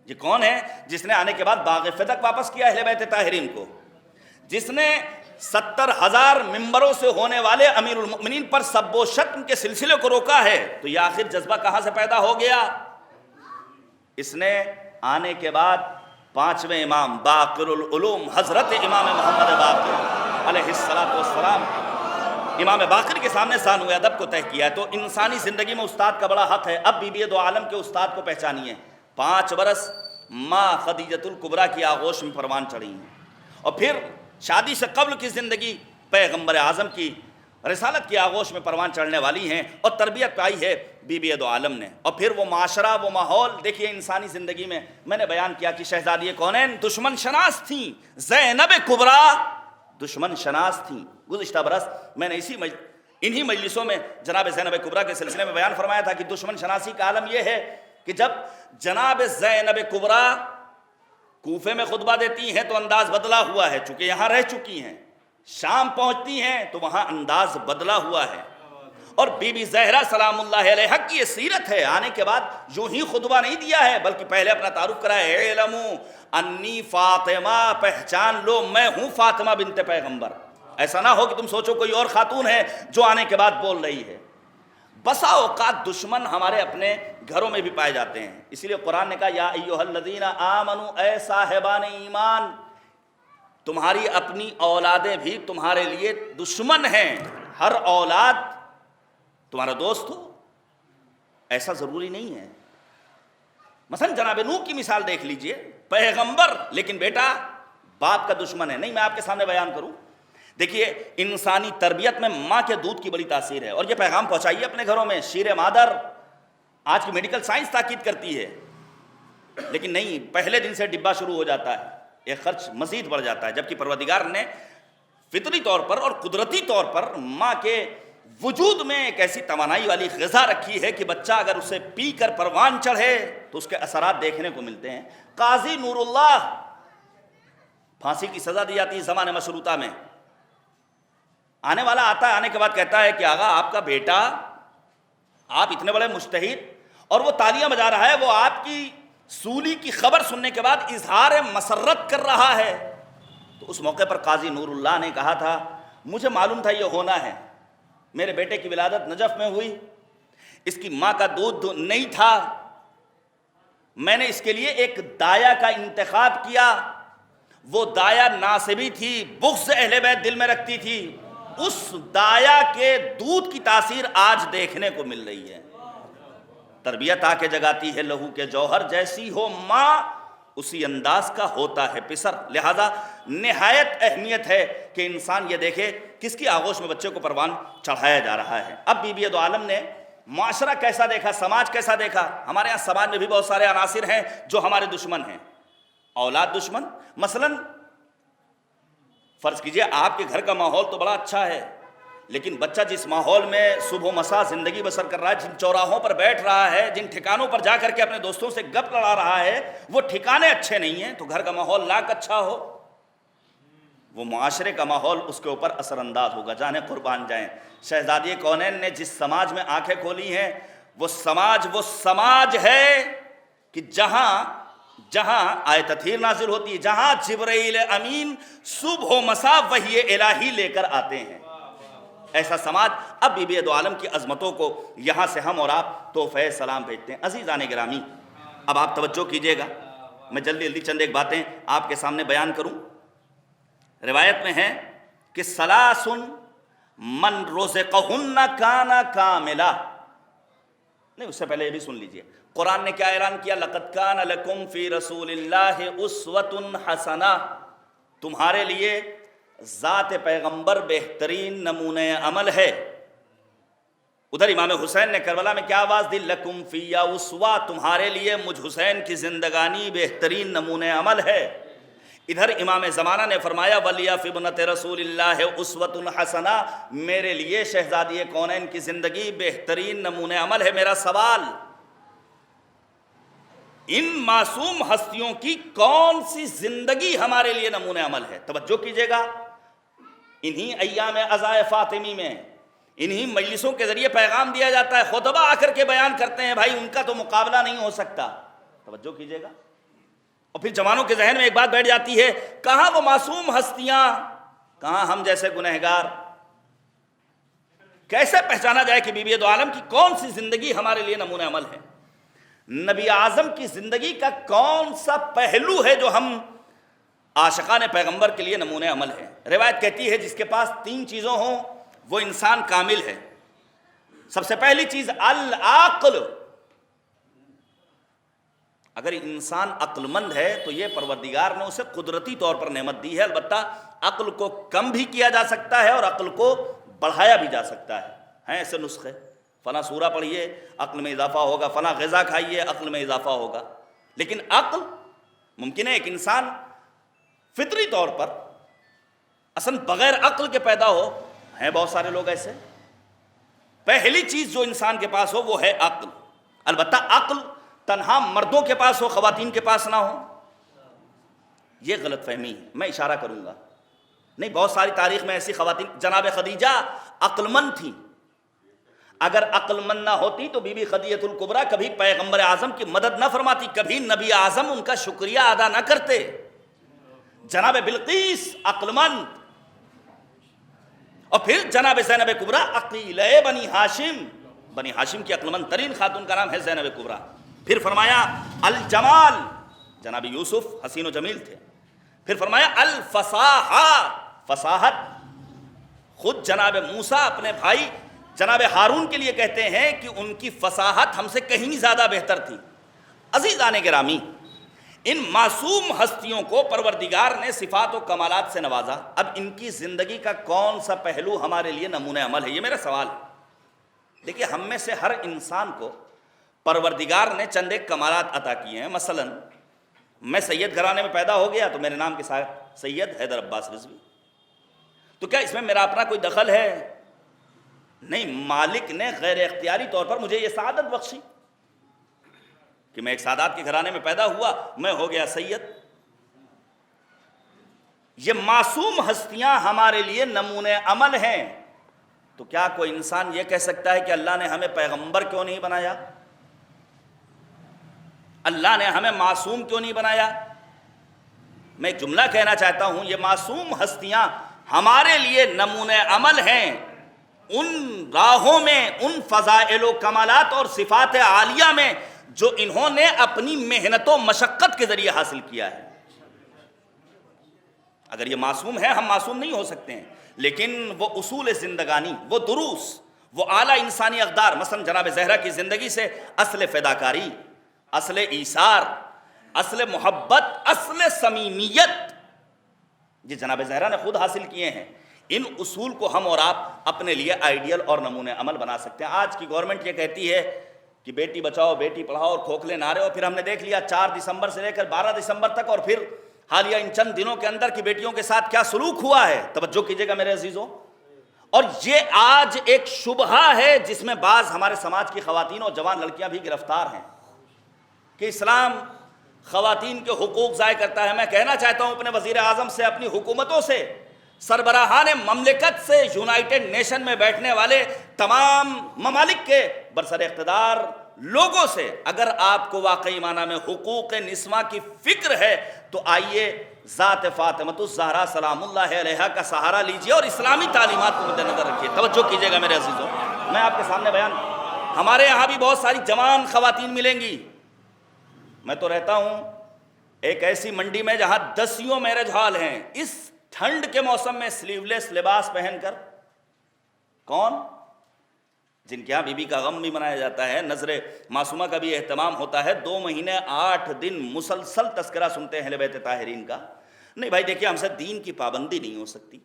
یہ کون ہے جس نے آنے کے بعد باغ فدق واپس کیا اہل بیت طاہرین کو، جس نے 70,000 ممبروں سے ہونے والے امیر المؤمنین پر سب و شتم کے سلسلے کو روکا ہے۔ تو یہ آخر جذبہ کہاں سے پیدا ہو گیا؟ اس نے آنے کے بعد 5ویں امام باقر العلوم حضرت امام محمد باقر علیہ السلام، امام باقر کے سامنے ثانوی ادب کو طے کیا ہے۔ تو انسانی زندگی میں استاد کا بڑا حق ہے۔ اب بی بی دو عالم کے استاد کو پہچانیے، 5 برس ماں خدیجۃ الکبریٰ کی آغوش میں پروان چڑھی ہیں، اور پھر شادی سے قبل کی زندگی پیغمبر اعظم کی رسالت کی آغوش میں پروان چڑھنے والی ہیں، اور تربیت پائی ہے بی بی دو عالم نے۔ اور پھر وہ معاشرہ، وہ ماحول دیکھیے انسانی زندگی میں نے بیان کیا کہ شہزادی کونین دشمن شناس تھیں، زینب کبریٰ دشمن شناس تھیں۔ گزشتہ برس میں نے انہی مجلسوں میں جناب زینب کبریٰ کے سلسلے میں بیان فرمایا تھا کہ دشمن شناسی کا عالم یہ ہے کہ جب جناب زینب کبریٰ کوفے میں خطبہ دیتی ہیں تو انداز بدلا ہوا ہے، چونکہ یہاں رہ چکی ہیں، شام پہنچتی ہیں تو وہاں انداز بدلا ہوا ہے۔ اور بی بی زہرا سلام اللہ علیہا کی یہ سیرت ہے، آنے کے بعد یوں ہی خطبہ نہیں دیا ہے بلکہ پہلے اپنا تعارف کرا ہے، اعلموا انی فاطمہ، پہچان لو میں ہوں فاطمہ بنت پیغمبر۔ ایسا نہ ہو کہ تم سوچو کوئی اور خاتون ہے جو آنے کے بعد بول رہی ہے۔ بسا اوقات دشمن ہمارے اپنے گھروں میں بھی پائے جاتے ہیں، اسی لیے قرآن نے کہا یا ایھا الذین آمنوا، اے صاحبان ایمان، تمہاری اپنی اولادیں بھی تمہارے لیے دشمن ہیں۔ ہر اولاد تمہارا دوست ہو، ایسا ضروری نہیں ہے۔ مثلا جناب نوح کی مثال دیکھ لیجئے، پیغمبر لیکن بیٹا باپ کا دشمن ہے۔ نہیں، میں آپ کے سامنے بیان کروں، دیکھیے انسانی تربیت میں ماں کے دودھ کی بڑی تاثیر ہے، اور یہ پیغام پہنچائیے اپنے گھروں میں، شیر مادر۔ آج کی میڈیکل سائنس تاکید کرتی ہے، لیکن نہیں، پہلے دن سے ڈبہ شروع ہو جاتا ہے، یہ خرچ مزید بڑھ جاتا ہے، جبکہ پروردگار نے فطری طور پر اور قدرتی طور پر ماں کے وجود میں ایک ایسی توانائی والی غذا رکھی ہے کہ بچہ اگر اسے پی کر پروان چڑھے تو اس کے اثرات دیکھنے کو ملتے ہیں۔ قاضی نور اللہ، پھانسی کی سزا دی جاتی ہے زمانے مشروطہ میں، آنے والا آتا ہے، آنے کے بعد کہتا ہے کہ آغا آپ کا بیٹا، آپ اتنے بڑے مجتہد، اور وہ تالیاں بجا رہا ہے، وہ آپ کی سولی کی خبر سننے کے بعد اظہار مسرت کر رہا ہے۔ تو اس موقع پر قاضی نور اللہ نے کہا تھا، مجھے معلوم تھا یہ ہونا ہے، میرے بیٹے کی ولادت نجف میں ہوئی، اس کی ماں کا دودھ نہیں تھا، میں نے اس کے لیے ایک دایا کا انتخاب کیا، وہ دایا ناصبی تھی، بغض اہل بیت دل میں رکھتی تھی، اس دایا کے دودھ کی تاثیر آج دیکھنے کو مل رہی ہے۔ تربیت آ کے جگاتی ہے لہو کے جوہر، جیسی ہو ماں اسی انداز کا ہوتا ہے پسر۔ لہذا نہایت اہمیت ہے کہ انسان یہ دیکھے کس کی آغوش میں بچے کو پروان چڑھایا جا رہا ہے۔ اب بی بی دو عالم نے معاشرہ کیسا دیکھا، سماج کیسا دیکھا؟ ہمارے یہاں سماج میں بھی بہت سارے عناصر ہیں جو ہمارے دشمن ہیں، اولاد دشمن۔ مثلا فرض کیجئے آپ کے گھر کا ماحول تو بڑا اچھا ہے، لیکن بچہ جس ماحول میں صبح و مساء زندگی بسر کر رہا ہے، جن چوراہوں پر بیٹھ رہا ہے، جن ٹھکانوں پر جا کر کے اپنے دوستوں سے گپ لڑا رہا ہے، وہ ٹھکانے اچھے نہیں ہیں، تو گھر کا ماحول لاکھ اچھا ہو، وہ معاشرے کا ماحول اس کے اوپر اثر انداز ہوگا۔ جانے قربان جائیں، شہزادی کونین نے جس سماج میں آنکھیں کھولی ہیں، وہ سماج ہے کہ جہاں آیت تطہیر نازل ہوتی ہے، جہاں جبرائیل امین صبح و مساء وحی الہی لے کر آتے ہیں، ایسا سماج۔ اب بی بی دو عالم کی عظمتوں کو یہاں سے ہم اور آپ تحفہ سلام بھیجتے ہیں۔ عزیزان گرامی، اب آپ توجہ کیجئے گا، میں جلدی چند ایک باتیں آپ کے سامنے بیان کروں۔ روایت میں ہے کہ ثلاث من رزقہن کان کاملا، نہیں، اس سے پہلے یہ بھی سن لیجئے، قرآن نے کیا اعلان کیا؟ لقد کان لکم فی رسول اللہ اسوۃ حسنہ، تمہارے لیے ذات پیغمبر بہترین نمونہ عمل ہے۔ ادھر امام حسین نے کربلا میں کیا آواز دی؟ لکم فی اسوہ، تمہارے لیے مجھ حسین کی زندگانی بہترین نمونہ عمل ہے۔ ادھر امام زمانہ نے فرمایا ولیہ فی ابنۃ رسول اللہ اسوۃ حسنہ، میرے لیے شہزادی کونین کی زندگی بہترین نمونہ عمل ہے۔ میرا سوال، ان معصوم ہستیوں کی کون سی زندگی ہمارے لیے نمونہ عمل ہے؟ توجہ کیجئے گا، انہی ایام عزائے فاطمی میں انہی مجلسوں کے ذریعے پیغام دیا جاتا ہے، خطبہ آ کر کے بیان کرتے ہیں، بھائی ان کا تو مقابلہ نہیں ہو سکتا۔ توجہ کیجئے گا، اور پھر جوانوں کے ذہن میں ایک بات بیٹھ جاتی ہے، کہاں وہ معصوم ہستیاں، کہاں ہم جیسے گنہگار؟ کیسے پہچانا جائے کہ بی بی دو عالم کی کون سی زندگی ہمارے لیے نمونہ عمل ہے؟ نبی اعظم کی زندگی کا کون سا پہلو ہے جو ہم عاشقان پیغمبر کے لیے نمونہ عمل ہے؟ روایت کہتی ہے جس کے پاس تین چیزوں ہوں وہ انسان کامل ہے۔ سب سے پہلی چیز العقل، اگر انسان عقل مند ہے تو یہ پروردگار نے اسے قدرتی طور پر نعمت دی ہے، البتہ عقل کو کم بھی کیا جا سکتا ہے اور عقل کو بڑھایا بھی جا سکتا ہے، ہیں ایسے نسخے، فلاں سورہ پڑھیے عقل میں اضافہ ہوگا، فلاں غذا کھائیے عقل میں اضافہ ہوگا۔ لیکن عقل ممکن ہے ایک انسان فطری طور پر اصلا بغیر عقل کے پیدا ہو، ہیں بہت سارے لوگ ایسے۔ پہلی چیز جو انسان کے پاس ہو وہ ہے عقل، البتہ عقل تنہا مردوں کے پاس ہو، خواتین کے پاس نہ ہو، یہ غلط فہمی ہے۔ میں اشارہ کروں گا، نہیں، بہت ساری تاریخ میں ایسی خواتین، جناب خدیجہ عقل مند تھیں، اگر عقل مند نہ ہوتی تو بی بی خدیجہ الکبریٰ کبھی پیغمبر اعظم کی مدد نہ فرماتی، کبھی نبی اعظم ان کا شکریہ ادا نہ کرتے۔ جناب بلقیس عقل مند، اور پھر جناب زینب کبریٰ عقیلہ بنی ہاشم کی عقل مند ترین خاتون کا نام ہے زینب کبریٰ۔ پھر فرمایا الجمال، جناب یوسف حسین و جمیل تھے۔ پھر فرمایا الفصاحہ، فصاحت، خود جناب موسیٰ اپنے بھائی جناب ہارون کے لیے کہتے ہیں کہ ان کی فصاحت ہم سے کہیں زیادہ بہتر تھی۔ عزیزان گرامی، ان معصوم ہستیوں کو پروردگار نے صفات و کمالات سے نوازا، اب ان کی زندگی کا کون سا پہلو ہمارے لیے نمونہ عمل ہے؟ یہ میرا سوال ہے۔ دیکھیے، ہم میں سے ہر انسان کو پروردگار نے چند ایک کمالات عطا کیے ہیں۔ مثلا میں سید گھرانے میں پیدا ہو گیا تو میرے نام کے ساتھ سید حیدر عباس رضوی، تو کیا اس میں میرا اپنا کوئی دخل ہے؟ نہیں، مالک نے غیر اختیاری طور پر مجھے یہ سعادت بخشی کہ میں ایک سادات کے گھرانے میں پیدا ہوا، میں ہو گیا سید۔ یہ معصوم ہستیاں ہمارے لیے نمونہ عمل ہیں، تو کیا کوئی انسان یہ کہہ سکتا ہے کہ اللہ نے ہمیں پیغمبر کیوں نہیں بنایا؟ اللہ نے ہمیں معصوم کیوں نہیں بنایا؟ میں ایک جملہ کہنا چاہتا ہوں، یہ معصوم ہستیاں ہمارے لیے نمونہ عمل ہیں ان راہوں میں، ان فضائل و کمالات اور صفات عالیہ میں جو انہوں نے اپنی محنت و مشقت کے ذریعے حاصل کیا ہے۔ اگر یہ معصوم ہے، ہم معصوم نہیں ہو سکتے ہیں، لیکن وہ اصول زندگانی، وہ دروس، وہ اعلیٰ انسانی اقدار، مثلا جناب زہرا کی زندگی سے اصل فداکاری، اصل ایثار، اصل محبت، اصل صمیمیت، یہ جناب زہرا نے خود حاصل کیے ہیں۔ ان اصول کو ہم اور آپ اپنے لیے آئیڈیل اور نمونہ عمل بنا سکتے ہیں۔ آج کی گورنمنٹ یہ کہتی ہے کہ بیٹی بچاؤ بیٹی پڑھاؤ اور کھوکھلے نعرے، اور پھر ہم نے دیکھ لیا 4 دسمبر سے لے کر 12 دسمبر تک، اور پھر حالیہ ان چند دنوں کے اندر کی بیٹیوں کے ساتھ کیا سلوک ہوا ہے۔ توجہ کیجئے گا میرے عزیزوں، اور یہ آج ایک شبہہ ہے جس میں بعض ہمارے سماج کی خواتین اور جوان لڑکیاں بھی گرفتار ہیں کہ اسلام خواتین کے حقوق ضائع کرتا ہے۔ میں کہنا چاہتا ہوں اپنے وزیر اعظم سے، اپنی حکومتوں سے، سربراہان مملکت سے، یونائٹڈ نیشن میں بیٹھنے والے تمام ممالک کے برسر اقتدار لوگوں سے، اگر آپ کو واقعی معنی میں حقوق نسواں کی فکر ہے تو آئیے ذات فاطمۃ الزہرا سلام اللہ علیہا کا سہارا لیجئے اور اسلامی تعلیمات کو مد نظر رکھیے۔ توجہ کیجئے گا میرے عزیزوں، میں آپ کے سامنے بیان، ہمارے یہاں بھی بہت ساری جوان خواتین ملیں گی۔ میں تو رہتا ہوں ایک ایسی منڈی میں جہاں 10 میرج ہال ہیں، اس ٹھنڈ کے موسم میں سلیو لیس لباس پہن کر، کون؟ جن کے ہاں بی بی کا غم بھی منایا جاتا ہے، نظر معصومہ کا بھی اہتمام ہوتا ہے، 2 مہینے 8 دن مسلسل تذکرہ سنتے ہیں اہل بیت طاہرین کا۔ نہیں بھائی دیکھیے، ہم سے دین کی پابندی نہیں ہو سکتی۔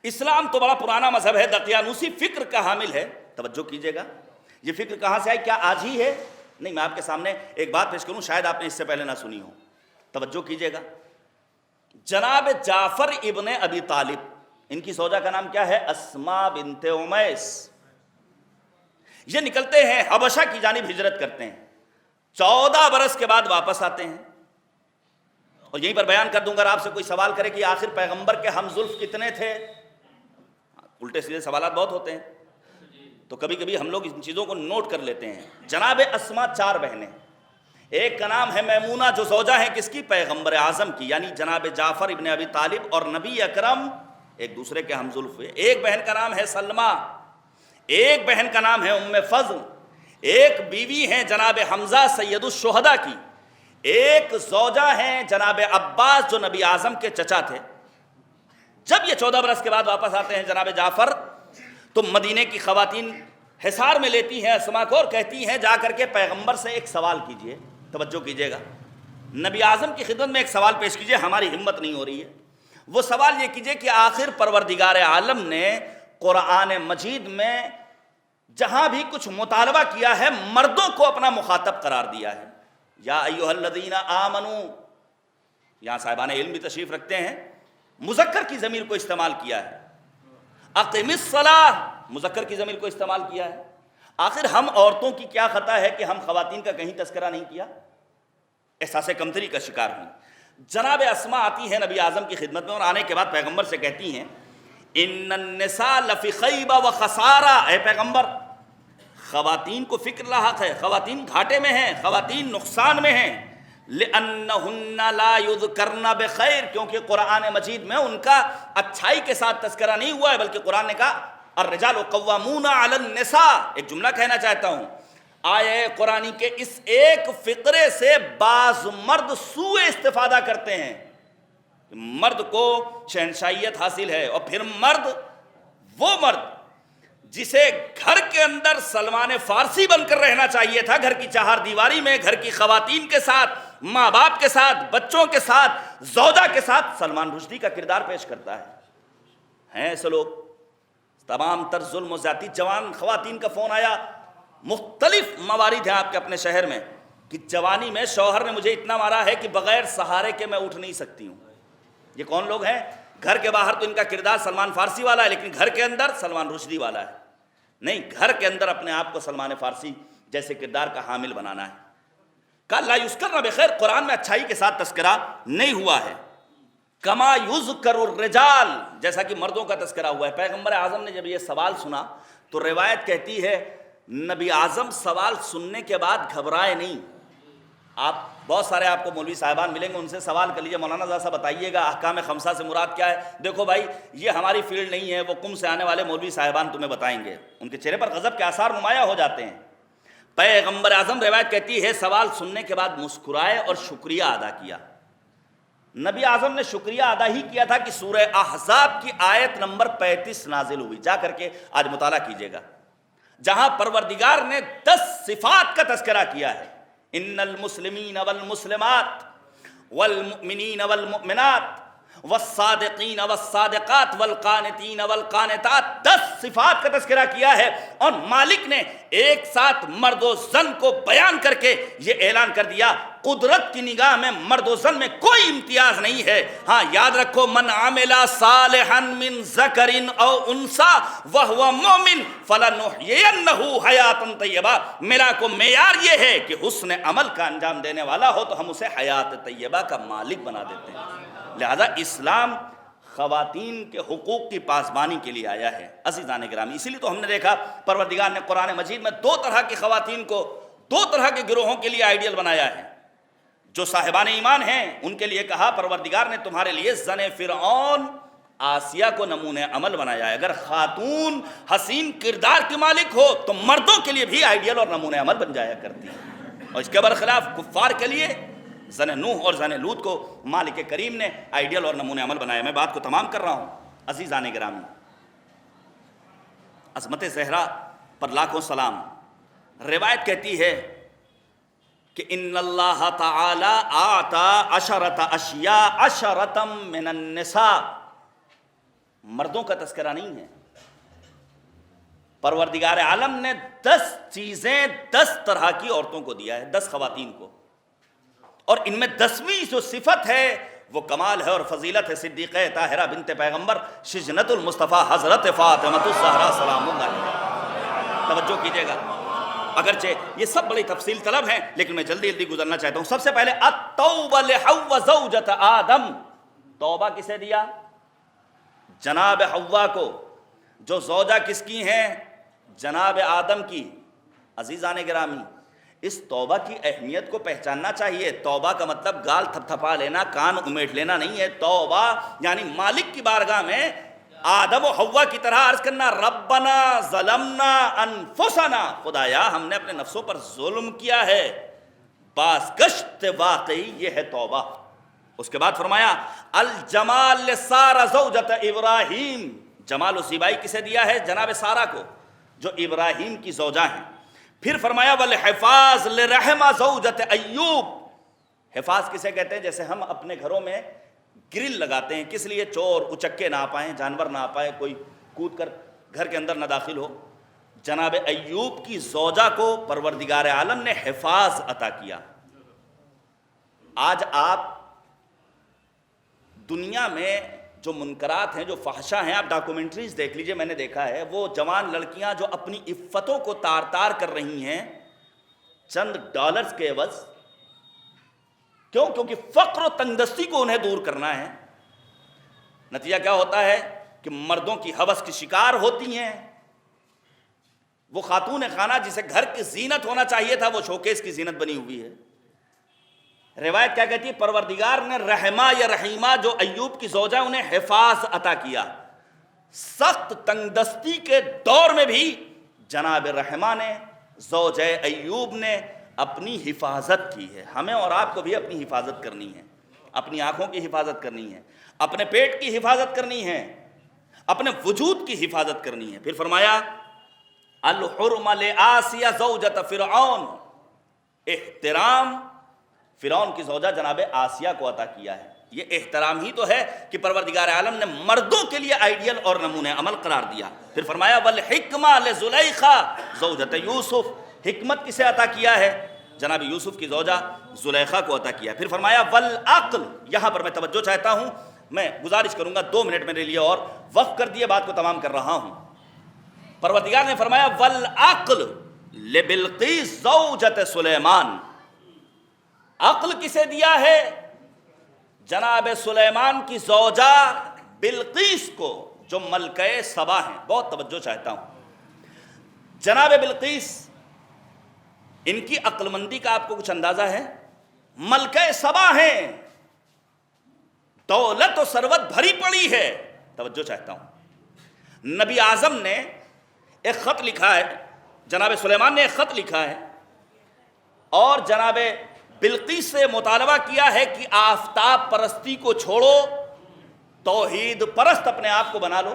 اسلام تو بڑا پرانا مذہب ہے، دقیانوسی فکر کا حامل ہے۔ توجہ کیجئے گا، یہ فکر کہاں سے آئی؟ کیا آج ہی ہے؟ نہیں، میں آپ کے سامنے ایک بات پیش کروں، شاید آپ نے اس سے پہلے نہ سنی ہو۔ توجہ کیجئے گا، جناب جعفر ابن ابی طالب، ان کی زوجہ کا نام کیا ہے؟ اسماء بنت امیس۔ یہ نکلتے ہیں حبشہ کی جانب، ہجرت کرتے ہیں، 14 برس کے بعد واپس آتے ہیں۔ اور یہیں پر بیان کر دوں گا، اگر آپ سے کوئی سوال کرے کہ آخر پیغمبر کے ہم زلف کتنے تھے، الٹے سیدھے سوالات بہت ہوتے ہیں، تو کبھی کبھی ہم لوگ ان چیزوں کو نوٹ کر لیتے ہیں۔ جناب اسماء 4 بہنیں، ایک کا نام ہے میمونہ جو زوجہ ہیں کس کی؟ پیغمبر اعظم کی، یعنی جناب جعفر ابن ابی طالب، اور نبی اکرم ایک دوسرے کے ہم زلف ہوئے۔ ایک بہن کا نام ہے سلمہ، ایک بہن کا نام ہے ام فضل، ایک بیوی ہیں جناب حمزہ سید الشہداء کی، ایک زوجہ ہیں جناب عباس جو نبی اعظم کے چچا تھے۔ جب یہ 14 برس کے بعد واپس آتے ہیں جناب جعفر، تو مدینے کی خواتین حصار میں لیتی ہیں اسماء کو اور کہتی ہیں جا کر کے پیغمبر سے ایک سوال کیجئے۔ توجہ کیجئے گا، نبی اعظم کی خدمت میں ایک سوال پیش کیجئے، ہماری ہمت نہیں ہو رہی ہے۔ وہ سوال یہ کیجئے کہ آخر پروردگار عالم نے قرآن مجید میں جہاں بھی کچھ مطالبہ کیا ہے، مردوں کو اپنا مخاطب قرار دیا ہے۔ یا ایھا الذین آمنو، یہاں صاحبان علم بھی تشریف رکھتے ہیں، مذکر کی ضمیر کو استعمال کیا ہے۔ اقم الصلاۃ، مذکر کی ضمیر کو استعمال کیا ہے۔ آخر ہم عورتوں کی کیا خطا ہے کہ ہم خواتین کا کہیں تذکرہ نہیں کیا؟ احساس کمتری کا شکار ہوئی۔ جناب اسماء آتی ہیں نبی اعظم کی خدمت میں اور آنے کے بعد پیغمبر سے کہتی ہیں ان النساء لفی خیبہ و خسارہ، اے پیغمبر خواتین کو فکر لاحق ہے، خواتین گھاٹے میں ہیں، خواتین نقصان میں ہیں، لِأَنَّهُنَّ لَا يُذْكَرْنَ بِخَيْرٍ، کیونکہ قرآن مجید میں ان کا اچھائی کے ساتھ تذکرہ نہیں ہوا ہے، بلکہ قرآن نے کہا الرجال قوامون علی النساء۔ ایک جملہ کہنا چاہتا ہوں، آیہ قرآنی کے اس ایک فقرے سے بعض مرد سوء استفادہ کرتے ہیں، مرد کو شہنشائیت حاصل ہے، اور پھر مرد وہ مرد جسے گھر کے اندر سلمان فارسی بن کر رہنا چاہیے تھا، گھر کی چہار دیواری میں، گھر کی خواتین کے ساتھ، ماں باپ کے ساتھ، بچوں کے ساتھ، زوجہ کے ساتھ سلمان رشدی کا کردار پیش کرتا ہے۔ ہیں ایسے لوگ، تمام تر ظلم و زیادتی، جوان خواتین کا فون آیا، مختلف موارد ہیں آپ کے اپنے شہر میں کہ جوانی میں شوہر نے مجھے اتنا مارا ہے کہ بغیر سہارے کے میں اٹھ نہیں سکتی ہوں۔ یہ کون لوگ ہیں؟ گھر کے باہر تو ان کا کردار سلمان فارسی والا ہے، لیکن گھر کے اندر سلمان رشدی والا ہے۔ نہیں، گھر کے اندر اپنے آپ کو سلمان فارسی جیسے کردار کا حامل بنانا ہے۔ قال لا یذکرن بخیر، قرآن میں اچھائی کے ساتھ تذکرہ نہیں ہوا ہے۔ کما یذکر الرجال، جیسا کہ مردوں کا تذکرہ ہوا ہے۔ پیغمبر اعظم نے جب یہ سوال سنا تو روایت کہتی ہے نبی اعظم سوال سننے کے بعد گھبرائے نہیں۔ آپ بہت سارے آپ کو مولوی صاحبان ملیں گے، ان سے سوال کر لیجیے مولانا ذرا سا بتائیے گا احکام خمسہ سے مراد کیا ہے؟ دیکھو بھائی، یہ ہماری فیلڈ نہیں ہے، وہ قم سے آنے والے مولوی صاحبان تمہیں بتائیں گے۔ ان کے چہرے پر غضب کے آثار نمایاں ہو جاتے ہیں۔ پیغمبر اعظم روایت کہتی ہے سوال سننے کے بعد مسکرائے اور شکریہ ادا کیا۔ نبی اعظم نے شکریہ ادا ہی کیا تھا کہ سورہ احزاب کی آیت نمبر 35 نازل ہوئی، جا کر کے آج مطالعہ کیجیے گا، جہاں پروردگار نے 10 صفات کا تذکرہ کیا ہے۔ ان المسلمین والمسلمات والمؤمنین والمؤمنات والصادقین والصادقات والقانتین والقانتات، 10 صفات کا تذکرہ کیا ہے، اور مالک نے ایک ساتھ مرد و زن کو بیان کر کے یہ اعلان کر دیا قدرت کی نگاہ میں مرد و زن میں کوئی امتیاز نہیں ہے۔ ہاں یاد رکھو، من عمل صالحا من ذکر او انثی وہو مومن فلنحیینہ حیاتا طیبہ۔ میرا کو معیار یہ ہے کہ حسن عمل کا انجام دینے والا ہو تو ہم اسے حیات طیبہ کا مالک بنا دیتے ہیں۔ لہذا اسلام خواتین کے حقوق کی پاسبانی کے لیے آیا ہے۔ عزیزان گرامی، اسی لیے تو ہم نے دیکھا پروردگار نے قرآن مجید میں 2 طرح کی خواتین کو 2 طرح کے گروہوں کے لیے آئیڈیل بنایا ہے۔ جو صاحبان ایمان ہیں ان کے لیے کہا پروردگار نے تمہارے لیے زن فرعون آسیہ کو نمونہ عمل بنایا ہے۔ اگر خاتون حسین کردار کی مالک ہو تو مردوں کے لیے بھی آئیڈیل اور نمونہ عمل بن جایا کرتی ہے، اور اس کے برخلاف کفار کے لیے زن نوح اور زن لوط کو مالک کریم نے آئیڈیل اور نمونہ عمل بنایا۔ میں بات کو تمام کر رہا ہوں۔ عزیزان گرامی، عظمت زہرا پر لاکھوں سلام۔ روایت کہتی ہے کہ ان اللہ تعالی آتا 10 اشیاء 10 من النساء، مردوں کا تذکرہ نہیں ہے۔ پروردگار عالم نے 10 چیزیں 10 طرح کی عورتوں کو دیا ہے، 10 خواتین کو، اور ان میں 10ویں جو صفت ہے وہ کمال ہے اور فضیلت ہے صدیقہ طاہرہ بنت پیغمبر شجنت المصطفیٰ حضرت فاطمۃ الزہرا سلام اللہ علیہا۔ توجہ کیجیے گا، اگرچہ یہ سب بڑی تفصیل طلب ہیں لیکن میں جلدی جلدی گزرنا چاہتا ہوں۔ سب سے پہلے التوبہ لحوا زوجۃ آدم، توبہ کسے دیا؟ جناب حوا کو، جو زوجہ کس کی ہیں؟ جناب آدم کی۔ عزیزان گرامی، اس توبہ کی اہمیت کو پہچاننا چاہیے۔ توبہ کا مطلب گال تھپ تھپا لینا، کان امیٹ لینا نہیں ہے۔ توبہ یعنی مالک کی بارگاہ میں آدم و حوا کی طرح عرض کرنا ربنا ظلمنا انفسنا، خدایا ہم نے اپنے نفسوں پر ظلم کیا ہے، بازگشت واقعی یہ ہے توبہ۔ اس کے بعد فرمایا الجمال لسارہ زوجۃ ابراہیم، جمال و زیبائی کسے دیا ہے؟ جناب سارہ کو، جو ابراہیم کی زوجہ ہیں۔ پھر فرمایا والحفاظ لرحمہ زوجۃ ایوب، حفاظ کسے کہتے ہیں؟ جیسے ہم اپنے گھروں میں گرل لگاتے ہیں، کس لیے؟ چور اچکے نہ آ پائیں، جانور نہ آ پائے، کوئی کود کر گھر کے اندر نہ داخل ہو۔ جناب ایوب کی زوجہ کو پروردگار عالم نے حفاظ عطا کیا۔ آج آپ دنیا میں جو منکرات ہیں، جو فحشا ہیں، آپ ڈاکومنٹریز دیکھ لیجئے، میں نے دیکھا ہے وہ جوان لڑکیاں جو اپنی عفتوں کو تار تار کر رہی ہیں چند ڈالرز کے عوض، کیوں؟ کیونکہ فقر و تنگدستی کو انہیں دور کرنا ہے۔ نتیجہ کیا ہوتا ہے کہ مردوں کی ہوس کی شکار ہوتی ہیں۔ وہ خاتون خانہ جسے گھر کی زینت ہونا چاہیے تھا وہ شوکیس کی زینت بنی ہوئی ہے۔ روایت کیا کہتی ہے؟ پروردگار نے رحمہ یا رحیمہ جو ایوب کی زوجہ انہیں حفاظ عطا کیا۔ سخت تنگدستی کے دور میں بھی جناب رحمہ نے، زوجہ ایوب نے اپنی حفاظت کی ہے۔ ہمیں اور آپ کو بھی اپنی حفاظت کرنی ہے، اپنی آنکھوں کی حفاظت کرنی ہے، اپنے پیٹ کی حفاظت کرنی ہے، اپنے وجود کی حفاظت کرنی ہے۔ پھر فرمایا الحرم لآسیہ زوجۃ فرعون، احترام فرعون کی زوجہ جناب آسیہ کو عطا کیا ہے۔ یہ احترام ہی تو ہے کہ پروردگار عالم نے مردوں کے لیے آئیڈیل اور نمونہ عمل قرار دیا۔ پھر فرمایا والحکمہ لزلیخا زوجۃ یوسف، حکمت کسے عطا کیا ہے؟ جناب یوسف کی زوجہ زلیخا کو عطا کیا۔ پھر فرمایا والعقل، یہاں پر میں توجہ چاہتا ہوں، میں گزارش کروں گا 2 منٹ میرے لیے اور وقف کر دیے، بات کو تمام کر رہا ہوں۔ پروردگار نے فرمایا والعقل لبلقیس زوجۃ سلیمان، عقل کسے دیا ہے؟ جناب سلیمان کی زوجہ بلقیس کو، جو ملکہ سبا ہیں۔ بہت توجہ چاہتا ہوں، جناب بلقیس، ان کی عقل مندی کا آپ کو کچھ اندازہ ہے؟ ملکہ سبا ہیں، دولت و ثروت بھری پڑی ہے۔ توجہ چاہتا ہوں، نبی اعظم نے ایک خط لکھا ہے، جناب سلیمان نے ایک خط لکھا ہے اور جناب بلقیس سے مطالبہ کیا ہے کہ آفتاب پرستی کو چھوڑو، توحید پرست اپنے آپ کو بنا لو۔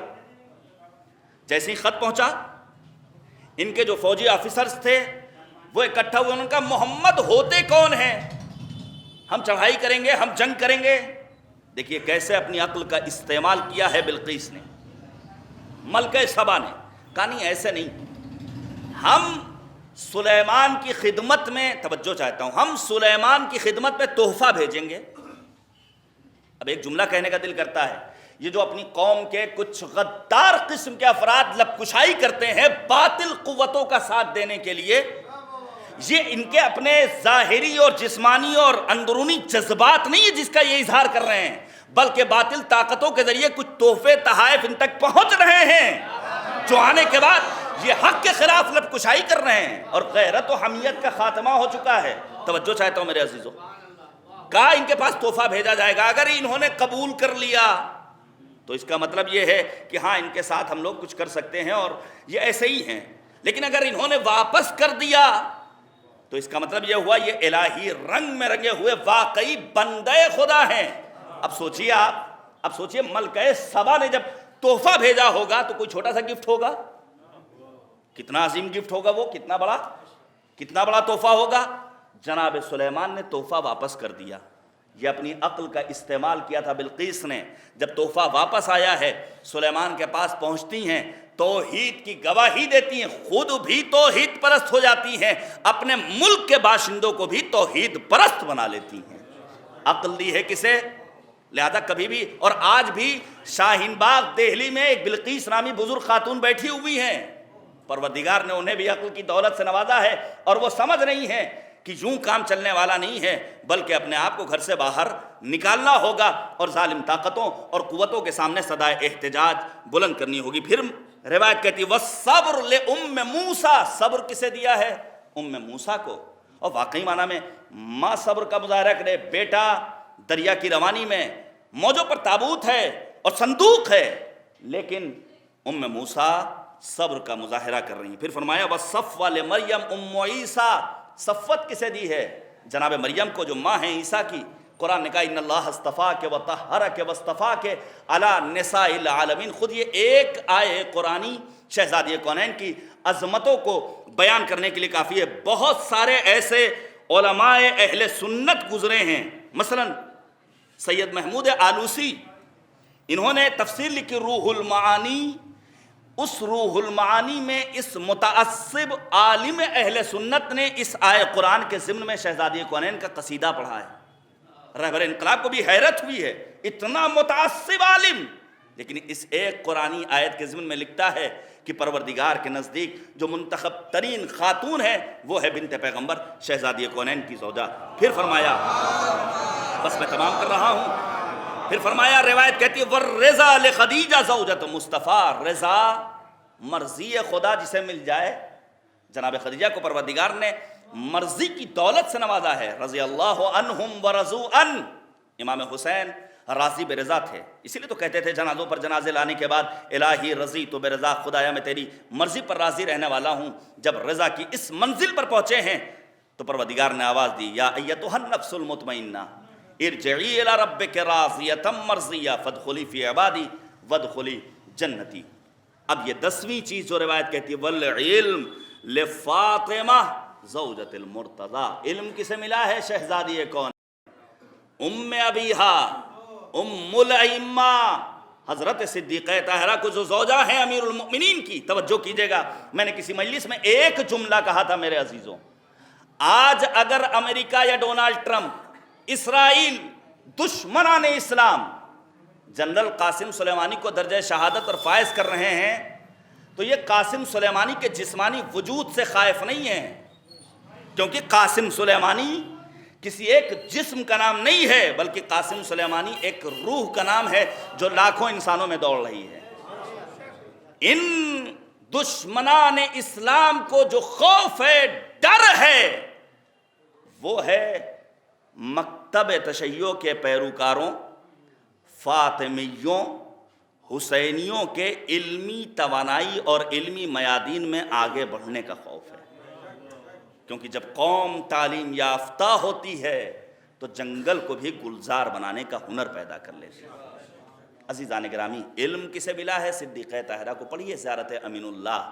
جیسے ہی خط پہنچا، ان کے جو فوجی آفیسرز تھے وہ اکٹھا ہوئے، انہوں نے کہا محمد ہوتے کون ہیں؟ ہم چڑھائی کریں گے، ہم جنگ کریں گے۔ دیکھیے کیسے اپنی عقل کا استعمال کیا ہے بلقیس نے، ملکہ سبا نے۔ کہا نہیں، ایسے نہیں، ہم سلیمان کی خدمت میں، توجہ چاہتا ہوں، ہم سلیمان کی خدمت میں تحفہ بھیجیں گے۔ اب ایک جملہ کہنے کا دل کرتا ہے، یہ جو اپنی قوم کے کچھ غدار قسم کے افراد لب کشائی کرتے ہیں باطل قوتوں کا ساتھ دینے کے لیے، یہ ان کے اپنے ظاہری اور جسمانی اور اندرونی جذبات نہیں ہے جس کا یہ اظہار کر رہے ہیں، بلکہ باطل طاقتوں کے ذریعے کچھ تحفے تحائف ان تک پہنچ رہے ہیں، جو آنے کے بعد یہ حق کے خلاف لب کشائی کر رہے ہیں اور غیرت و حمیت کا خاتمہ ہو چکا ہے۔ توجہ چاہتا ہوں میرے عزیزوں، کہا ان کے پاس تحفہ بھیجا جائے گا، اگر انہوں نے قبول کر لیا تو اس کا مطلب یہ ہے کہ ہاں ان کے ساتھ ہم لوگ کچھ کر سکتے ہیں اور یہ ایسے ہی ہیں، لیکن اگر انہوں نے واپس کر دیا تو اس کا مطلب یہ ہوا یہ الہی رنگ میں رنگے ہوئے واقعی بندے خدا ہیں۔ اب سوچئے آپ، اب سوچئے ملکہ سبا نے جب تحفہ بھیجا ہوگا تو کوئی چھوٹا سا گفٹ ہوگا؟ کتنا عظیم گفٹ ہوگا وہ، کتنا بڑا تحفہ ہوگا۔ جناب سلیمان نے تحفہ واپس کر دیا، یہ اپنی عقل کا استعمال کیا تھا بلقیس نے۔ جب تحفہ واپس آیا ہے، سلیمان کے پاس پہنچتی ہیں، توحید کی گواہی دیتی ہیں، خود بھی توحید پرست ہو جاتی ہیں، اپنے ملک کے باشندوں کو بھی توحید پرست بنا لیتی ہیں۔ عقل دی ہے کسے؟ لہذا کبھی بھی، اور آج بھی شاہین باغ دہلی میں ایک بلقیس نامی بزرگ خاتون بیٹھی ہوئی ہیں، پروردگار نے انہیں بھی عقل کی دولت سے نوازا ہے اور وہ سمجھ رہی ہیں کہ یوں کام چلنے والا نہیں ہے، بلکہ اپنے آپ کو گھر سے باہر نکالنا ہوگا اور ظالم طاقتوں اور قوتوں کے سامنے صدائے احتجاج بلند کرنی ہوگی۔ پھر روایت کہتی ہے وَالصَّبْرُ لِأُمِّ مُوسیٰ، صبر کسے دیا ہے؟ موسیٰ کو۔ اور واقعی معنی میں ماں صبر کا مظاہرہ کرے، بیٹا دریا کی روانی میں، موجوں پر تابوت ہے اور صندوق ہے، لیکن موسیٰ صبر کا مظاہرہ کر رہی ہیں۔ پھر فرمایا وَالصَّفْوَ لِمَرْيَمْ أُمُّ عِیسیٰ، صفوت کسے دی ہے؟ جناب مریم کو جو ماں ہیں عیسیٰ کی۔ قرآن نے کہا ان اللہ اصطفاک وطہرک واصطفاک علی نساء العالمین۔ خود یہ ایک آیے قرآنی شہزادی کونین کی عظمتوں کو بیان کرنے کے لیے کافی ہے۔ بہت سارے ایسے علماء اہل سنت گزرے ہیں، مثلا سید محمود آلوسی، انہوں نے تفسیر لکھی روح المعانی، اس روح المعانی میں اس متعصب عالم اہل سنت نے اس آیے قرآن کے ضمن میں شہزادی کونین کا قصیدہ پڑھا ہے۔ رہبر انقلاب کو بھی حیرت ہوئی ہے، اتنا متعصب عالم، لیکن اس ایک قرآنی آیت کے ضمن میں لکھتا ہے کہ پروردگار کے نزدیک جو منتخب ترین خاتون ہے وہ ہے بنت پیغمبر شہزادی کونین کی زوجہ۔ پھر فرمایا، بس میں تمام کر رہا ہوں، پھر فرمایا روایت کہتی ہے وَالرِّضَا لِخَدِیجَةَ زَوْجَةُ مُصْطَفَىٰ، رضا مرضی خدا جسے مل جائے، جناب خدیجہ کو پروردگار نے مرضی کی دولت سے نوازا ہے۔ رضی اللہ عنہم ورضوا عنہ، امام حسین راضی بے رضا تھے، اسی لیے تو کہتے تھے جنازوں پر جنازے لانے کے بعد الہی رضی تو بے رضا، خدایا میں تیری مرضی پر راضی رہنے والا ہوں۔ جب رضا کی اس منزل پر پہنچے ہیں تو پروردگار نے آواز دی یا ایتھا النفس المطمئنہ ارجعی الی ربک راضیۃ مرضیہ فادخلی فی عبادی وادخلی جنتی۔ اب یہ 10ویں چیز جو روایت کہتی ہے والعلم لفاطمہ زوجۃ المرتضی، علم کسے ملا ہے؟ شہزادی کون، ام ابیہا ام الائمہ حضرت صدیقہ طاہرہ کو جو زوجہ ہیں امیر المؤمنین کی۔ توجہ کیجئے گا، میں نے کسی مجلس میں ایک جملہ کہا تھا میرے عزیزوں، آج اگر امریکہ یا ڈونالڈ ٹرمپ، اسرائیل، دشمنان اسلام جنرل قاسم سلیمانی کو درجہ شہادت پر فائز کر رہے ہیں تو یہ قاسم سلیمانی کے جسمانی وجود سے خائف نہیں ہیں، کیونکہ قاسم سلیمانی کسی ایک جسم کا نام نہیں ہے، بلکہ قاسم سلیمانی ایک روح کا نام ہے جو لاکھوں انسانوں میں دوڑ رہی ہے۔ ان دشمنان اسلام کو جو خوف ہے، ڈر ہے، وہ ہے مکتب تشیع کے پیروکاروں، فاطمیوں، حسینیوں کے علمی توانائی اور علمی میادین میں آگے بڑھنے کا خوف ہے۔ کیونکہ جب قوم تعلیم یافتہ ہوتی ہے تو جنگل کو بھی گلزار بنانے کا ہنر پیدا کر لیتی ہے۔ عزیزان گرامی، علم کسے ملا ہے؟ صدیقہ طاہرہ کو۔ پڑھیے زیارت امین اللہ،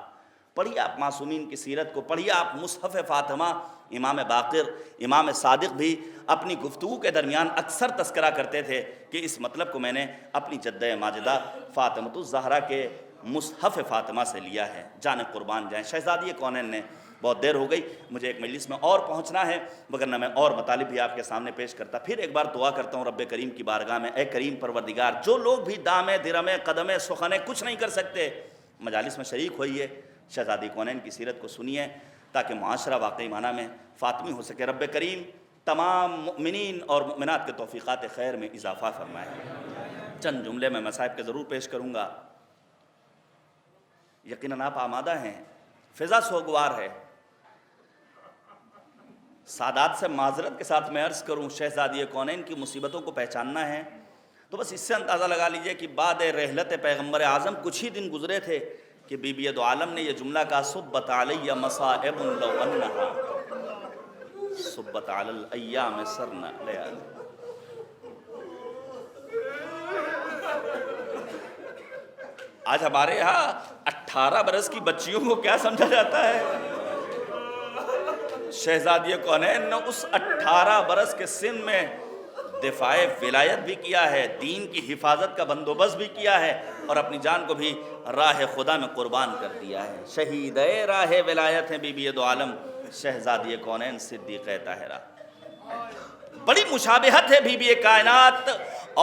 پڑھیے آپ معصومین کی سیرت کو، پڑھیے آپ مصحف فاطمہ۔ امام باقر، امام صادق بھی اپنی گفتگو کے درمیان اکثر تذکرہ کرتے تھے کہ اس مطلب کو میں نے اپنی جدہ ماجدہ فاطمۃ الزہرا کے مصحف فاطمہ سے لیا ہے۔ جان قربان جائیں شہزادی کونین نے۔ بہت دیر ہو گئی، مجھے ایک مجلس میں اور پہنچنا ہے، وگرنہ میں اور مطالب بھی آپ کے سامنے پیش کرتا۔ پھر ایک بار دعا کرتا ہوں رب کریم کی بارگاہ میں، اے کریم پروردگار، جو لوگ بھی دامے درمے قدمے سخنے کچھ نہیں کر سکتے، مجالس میں شریک ہوئیے، شہزادی کونین کی سیرت کو سنیے تاکہ معاشرہ واقعی معنی میں فاطمی ہو سکے۔ رب کریم تمام مؤمنین اور مؤمنات کے توفیقات خیر میں اضافہ فرمائے۔ چند جملے میں مصائب کے ضرور پیش کروں گا، یقیناً آپ آمادہ ہیں، فضا سوگوار ہے۔ سادات سے معذرت کے ساتھ میں عرض کروں، شہزادی کونین کی مصیبتوں کو پہچاننا ہے تو بس اس سے اندازہ لگا لیجئے کہ بعد رحلت پیغمبر اعظم کچھ ہی دن گزرے تھے کہ بی بی دو عالم نے یہ جملہ کہا، صبت علی مصائب لو انہا صبت علی الایام سرنا لیال۔ آج ہمارے یہاں 18 برس کی بچیوں کو کیا سمجھا جاتا ہے؟ شہزادی کونین نے اس 18 برس کے سن میں دفاع ولایت بھی کیا ہے، دین کی حفاظت کا بندوبست بھی کیا ہے، اور اپنی جان کو بھی راہ خدا میں قربان کر دیا ہے۔ شہید راہ ولایت ہیں بی بی دو عالم شہزادی کونین صدیقہ طاہرہ۔ بڑی مشابہت ہے بی بی کائنات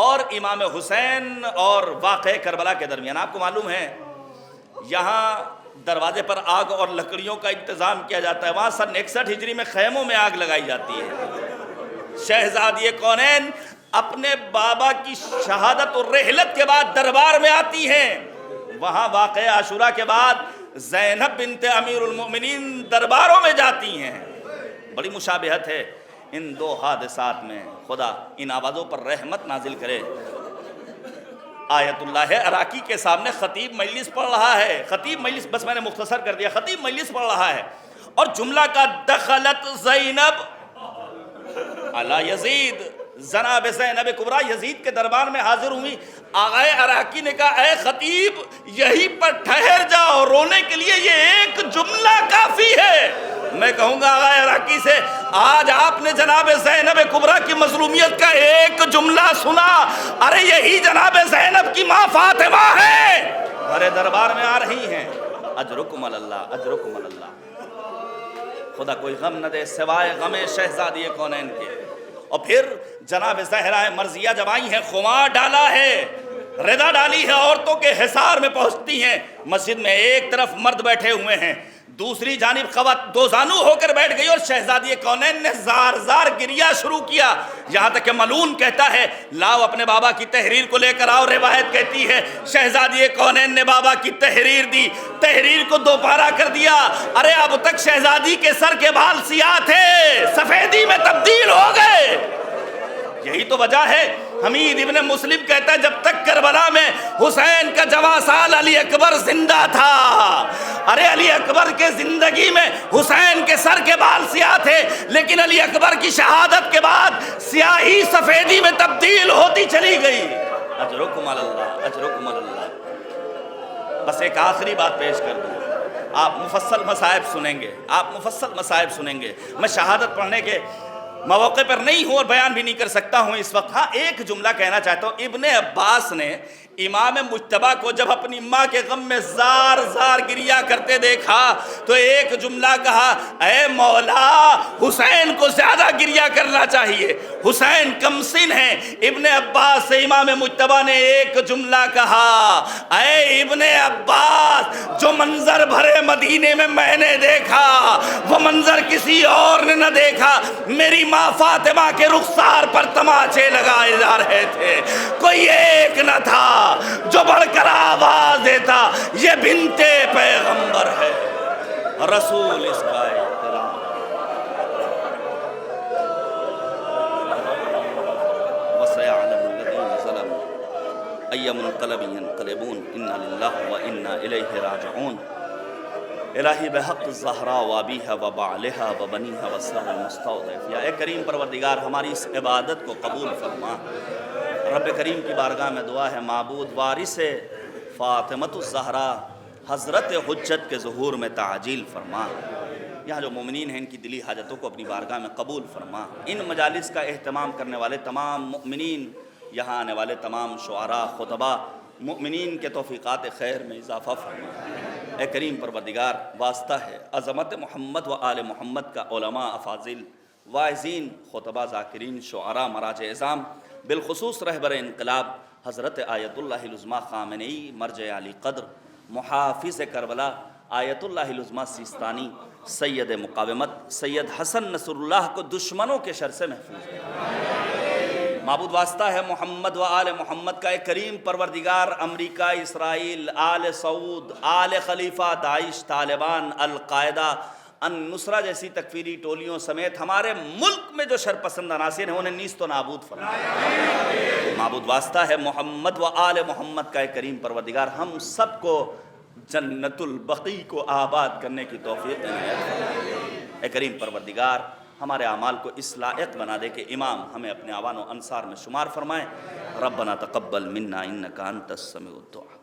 اور امام حسین اور واقعہ کربلا کے درمیان۔ آپ کو معلوم ہے یہاں دروازے پر آگ اور لکڑیوں کا انتظام کیا جاتا ہے، وہاں سن 61 ہجری میں خیموں میں آگ لگائی جاتی ہے۔ شہزادی کونین اپنے بابا کی شہادت اور رحلت کے بعد دربار میں آتی ہیں، وہاں واقعہ عاشورہ کے بعد زینب بنت امیر المؤمنین درباروں میں جاتی ہیں۔ بڑی مشابہت ہے ان دو حادثات میں، خدا ان آوازوں پر رحمت نازل کرے۔ آیت اللہ عراقی کے سامنے خطیب مجلس پڑھ رہا ہے، خطیب مجلس، بس میں نے مختصر کر دیا، خطیب مجلس پڑھ رہا ہے اور جملہ کا دخلت زینب علی یزید، جناب زینب کبریٰ یزید کے دربار میں حاضر ہوئی۔ آغائے عراقی نے کہا اے خطیب یہیں پر ٹھہر جاؤ، رونے کے لیے یہ ایک جملہ کافی ہے۔ میں کہوں گا آغائے عراقی سے، آج آپ نے جناب زینب کبریٰ کی مظلومیت کا ایک جملہ سنا، ارے یہی جناب زینب کی ماں فاطمہ ہے، ہمارے دربار میں آ رہی ہیں۔ اجرکم اللہ، اجرکم اللہ۔ خدا کوئی غم نہ دے سوائے غم شہزادی کونین کے۔ اور پھر جناب زہرہ مرضیہ جب آئی ہیں، خمار ڈالا ہے، ردا ڈالی ہے، عورتوں کے حصار میں پہنچتی ہیں، مسجد میں ایک طرف مرد بیٹھے ہوئے ہیں، دوسری جانب خوات دو زانو ہو کر بیٹھ گئی، اور شہزادی کونین نے زار زار گریہ شروع کیا، یہاں تک کہ ملعون کہتا ہے لاؤ اپنے بابا کی تحریر کو لے کر آؤ۔ روایت کہتی ہے شہزادی کونین نے بابا کی تحریر دی، تحریر کو دوپارہ کر دیا۔ ارے اب تک شہزادی کے سر کے بال سیاہ تھے، سفیدی میں تبدیل ہو گئے۔ یہی تو وجہ ہے، حمید ابن مسلم کہتا ہے جب تک کربلا میں حسین کا جواں سال علی اکبر زندہ تھا، ارے علی اکبر کے زندگی میں حسین کے سر کے بال سیاہ تھے، لیکن علی اکبر کی شہادت کے بعد سیاہی سفیدی میں تبدیل ہوتی چلی گئی۔ اجرکم اللہ، اجرکم اللہ۔ بس ایک آخری بات پیش کر دوں، آپ مفصل مصائب سنیں گے، آپ مفصل مصائب سنیں گے، میں شہادت پڑھنے کے مواقع پر نہیں ہوں اور بیان بھی نہیں کر سکتا ہوں اس وقت۔ ہاں ایک جملہ کہنا چاہتا ہوں، ابن عباس نے امام مجتبیٰ کو جب اپنی ماں کے غم میں زار زار گریہ کرتے دیکھا تو ایک جملہ کہا، اے مولا حسین کو زیادہ گریہ کرنا چاہیے، حسین کم سن ہیں۔ ابن عباس سے امام مجتبیٰ نے ایک جملہ کہا، اے ابن عباس جو منظر بھرے مدینے میں نے دیکھا وہ منظر کسی اور نے نہ دیکھا، میری ماں فاطمہ کے رخسار پر تماچے لگائے جا رہے تھے، کوئی ایک نہ تھا جو بڑھ کر آواز دیتا یہ بنت پیغمبر ہے، رسول اس کا احترام۔ وَسَيَعْلَمُ الَّذِينَ ظَلَمُوا أَيَّ مُنقَلَبٍ يَنقَلِبُونَ إِنَّا لِلَّهِ وَإِنَّا إِلَيْهِ راجعون۔ الہی بحق الزہرا وابیہا وبعلہا وبنیہا والسر المستودع، یا اے کریم پروردگار ہماری اس عبادت کو قبول فرما۔ رب کریم کی بارگاہ میں دعا ہے، معبود وارث فاطمۃ الزہرا حضرت حجت کے ظہور میں تعجیل فرما۔ یہاں جو مومنین ہیں ان کی دلی حاجتوں کو اپنی بارگاہ میں قبول فرما۔ ان مجالس کا اہتمام کرنے والے تمام مؤمنین، یہاں آنے والے تمام شعراء، خطباء، مؤمنین کے توفیقات خیر میں اضافہ فرما۔ اے کریم پروردگار واسطہ ہے عظمت محمد و آل محمد کا، علماء، افاضل، واعظین، خطباء، ذاکرین، شعراء، مراجع اعظام، بالخصوص رہبر انقلاب حضرت آیت اللہ العظمیٰ خامنئی، مرجع علی قدر، محافظ کربلا آیت اللہ العظمیٰ سیستانی، سید مقاومت سید حسن نصر اللہ کو دشمنوں کے شر سے محفوظ ہے۔ معبود واسطہ ہے محمد و آل محمد کا، ایک کریم پروردگار امریکہ، اسرائیل، آل سعود، آل خلیفہ، داعش، طالبان، القاعدہ، النصرہ جیسی تکفیری ٹولیوں سمیت ہمارے ملک میں جو شرپسند عناصر ہیں انہیں نیست و نابود فرمائے۔ معبود واسطہ ہے محمد و آل محمد کا، ایک کریم پروردگار ہم سب کو جنت البقیع کو آباد کرنے کی توفیق عنایت فرمائے۔ اے کریم پروردگار ہمارے اعمال کو اس لائق بنا دے کہ امام ہمیں اپنے اعوان و انصار میں شمار فرمائے۔ ربنا تقبل منا انک انت السمیع الدعاء۔